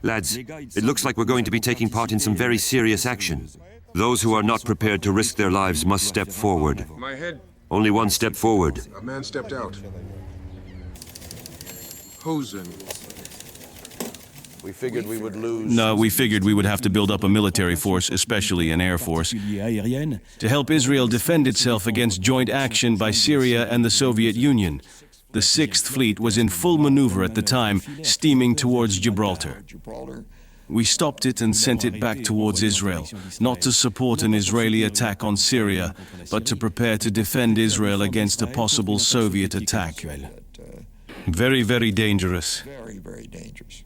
"Lads, it looks like we're going to be taking part in some very serious action. Those who are not prepared to risk their lives must step forward. My head, Only one step forward." a man stepped out. Hosen. We figured we would lose. No, we figured we would have to build up a military force, especially an air force, to help Israel defend itself against joint action by Syria and the Soviet Union. The Sixth Fleet was in full maneuver at the time, steaming towards Gibraltar. We stopped it and sent it back towards Israel, not to support an Israeli attack on Syria, but to prepare to defend Israel against a possible Soviet attack. Very, very dangerous. Very, very dangerous.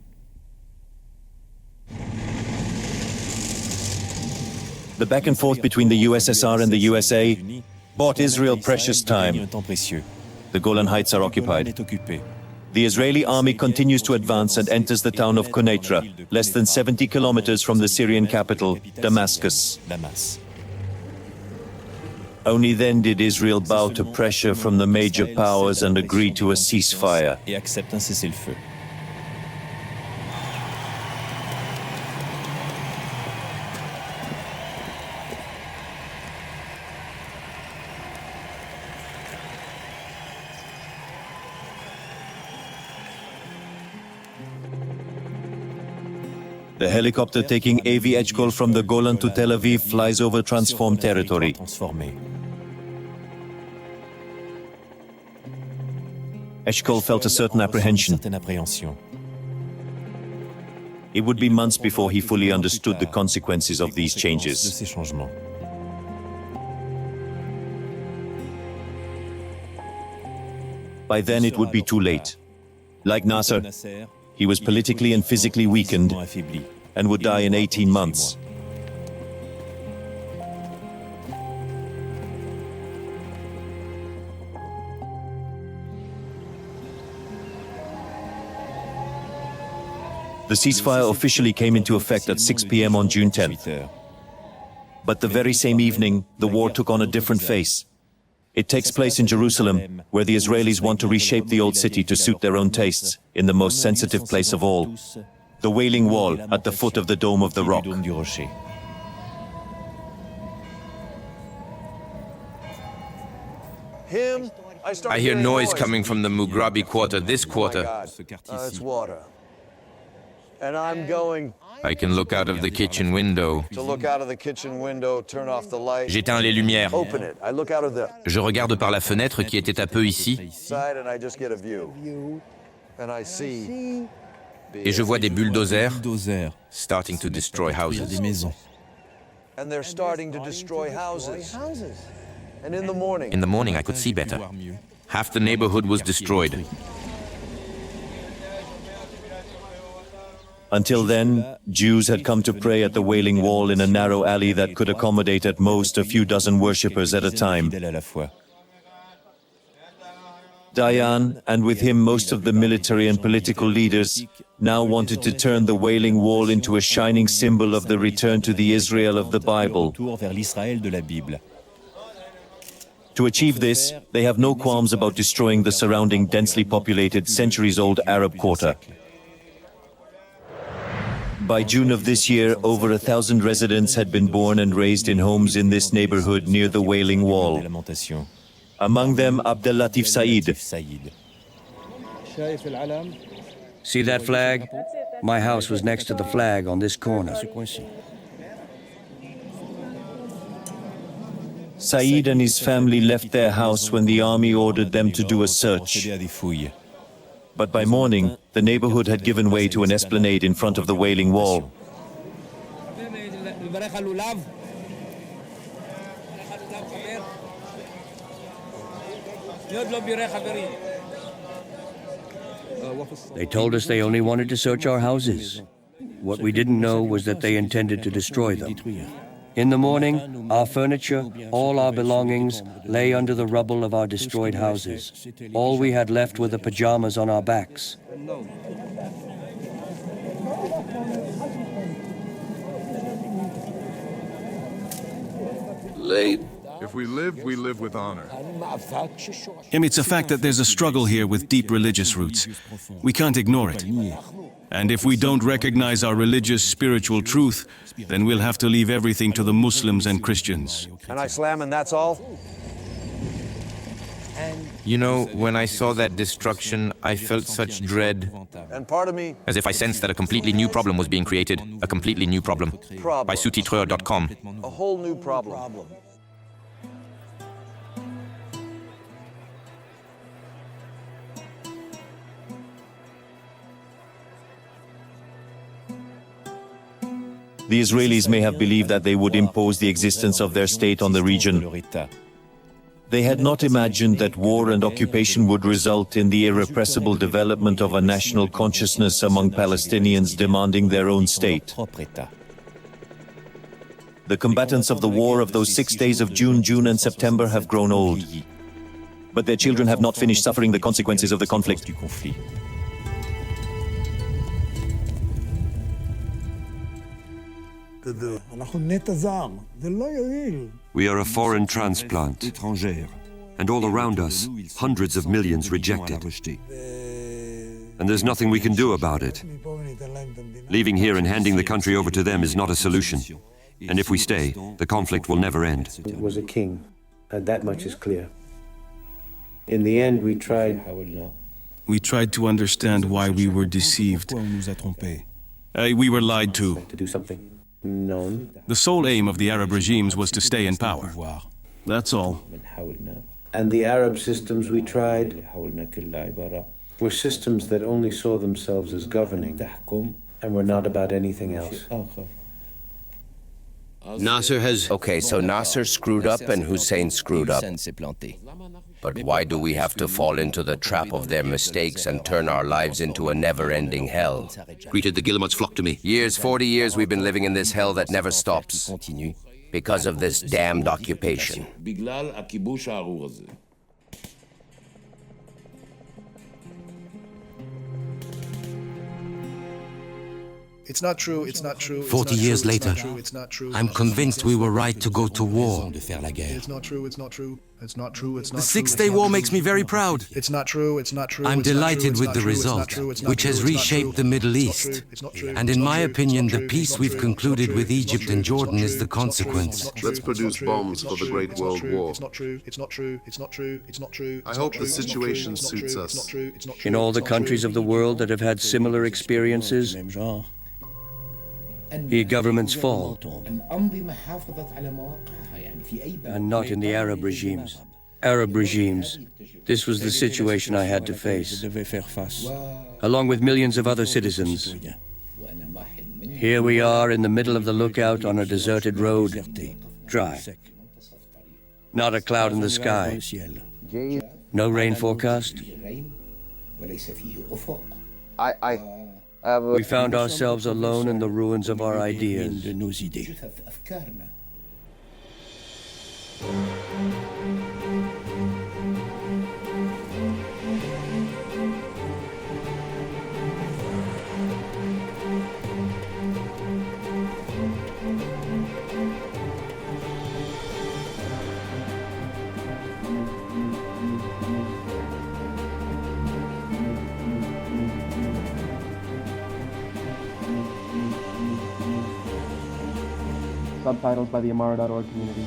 The back and forth between the USSR and the USA bought Israel precious time. The Golan Heights are occupied. The Israeli army continues to advance and enters the town of Koneitra, less than 70 kilometers from the Syrian capital, Damascus. Only then did Israel bow to pressure from the major powers and agree to a ceasefire. The helicopter taking AV Echkol from the Golan to Tel Aviv flies over transformed territory. Echkol felt a certain apprehension. It would be months before he fully understood the consequences of these changes. By then it would be too late. Like Nasser, he was politically and physically weakened and would die in 18 months. The ceasefire officially came into effect at 6 p.m. on June 10th. But the very same evening, the war took on a different face. It takes place in Jerusalem, where the Israelis want to reshape the old city to suit their own tastes, in the most sensitive place of all, the Wailing Wall at the foot of the Dome of the Rock. I hear noise coming from the Mughrabi quarter, this quarter. It's water. And I'm going I can look out of the kitchen window. to look out of the kitchen window, turn off the light, J'éteins les lumières. open it. I look out of the Je regarde par la fenêtre qui était un peu ici side and I just get a view. And I see et je vois des bulldozers starting to destroy houses. and they're starting to destroy houses. And in the morning, In the morning I could see better. Half the neighborhood was destroyed. Until then, Jews had come to pray at the Wailing Wall in a narrow alley that could accommodate at most a few dozen worshippers at a time. Dayan, and with him most of the military and political leaders, now wanted to turn the Wailing Wall into a shining symbol of the return to the Israel of the Bible. To achieve this, they have no qualms about destroying the surrounding densely populated, centuries-old Arab quarter. By June of this year, over 1,000 residents had been born and raised in homes in this neighborhood near the Wailing Wall. Among them, Abdel Latif Said. See that flag? My house was next to the flag on this corner. Said and his family left their house when the army ordered them to do a search. But by morning, the neighborhood had given way to an esplanade in front of the Wailing Wall. They told us they only wanted to search our houses. What we didn't know was that they intended to destroy them. In the morning, our furniture, all our belongings, lay under the rubble of our destroyed houses. All we had left were the pajamas on our backs. If we live with honor. It's a fact that there's a struggle here with deep religious roots. We can't ignore it. And if we don't recognize our religious, spiritual truth, then we'll have to leave everything to the Muslims and Christians. And I slam and that's all? You know, when I saw that destruction, I felt such dread. And part of me... As if I sensed that a completely new problem was being created. A completely new problem. By sous-titreur.com. A whole new problem. The Israelis may have believed that they would impose the existence of their state on the region. They had not imagined that war and occupation would result in the irrepressible development of a national consciousness among Palestinians demanding their own state. The combatants of the war of those 6 days of June and September have grown old. But their children have not finished suffering the consequences of the conflict. We are a foreign transplant, and all around us, hundreds of millions rejected. And there's nothing we can do about it. Leaving here and handing the country over to them is not a solution. And if we stay, the conflict will never end. It was a king, and that much is clear. In the end, we tried... We tried to understand why we were deceived. We were lied to. To do something known. The sole aim of the Arab regimes was to stay in power. That's all. And the Arab systems we tried were systems that only saw themselves as governing and were not about anything else. Nasser has... Okay, so Nasser screwed up and Hussein screwed up. But why do we have to fall into the trap of their mistakes and turn our lives into a never-ending hell? Greeted the Guillemots flock to me. 40 years we've been living in this hell that never stops. Because of this damned occupation. It's not true, it's not true. 40 years later, I'm convinced we were right to go to war. It's not true, it's not true. It's not true, it's not true. The Six-Day War makes me very proud. It's not true, it's not true. I'm delighted with the result, which has reshaped the Middle East. And in my opinion, the peace we've concluded with Egypt and Jordan is the consequence. Let's produce bombs for the Great World War. It's not true, it's not true, it's not true, it's not true. I hope the situation suits us. In all the countries of the world that have had similar experiences, the governments fall, and not in the Arab regimes. Arab regimes, this was the situation I had to face, along with millions of other citizens. Here we are in the middle of the lookout on a deserted road, dry. Not a cloud in the sky. No rain forecast. We found ourselves alone in the ruins of our ideas. Subtitles by the Amara.org community.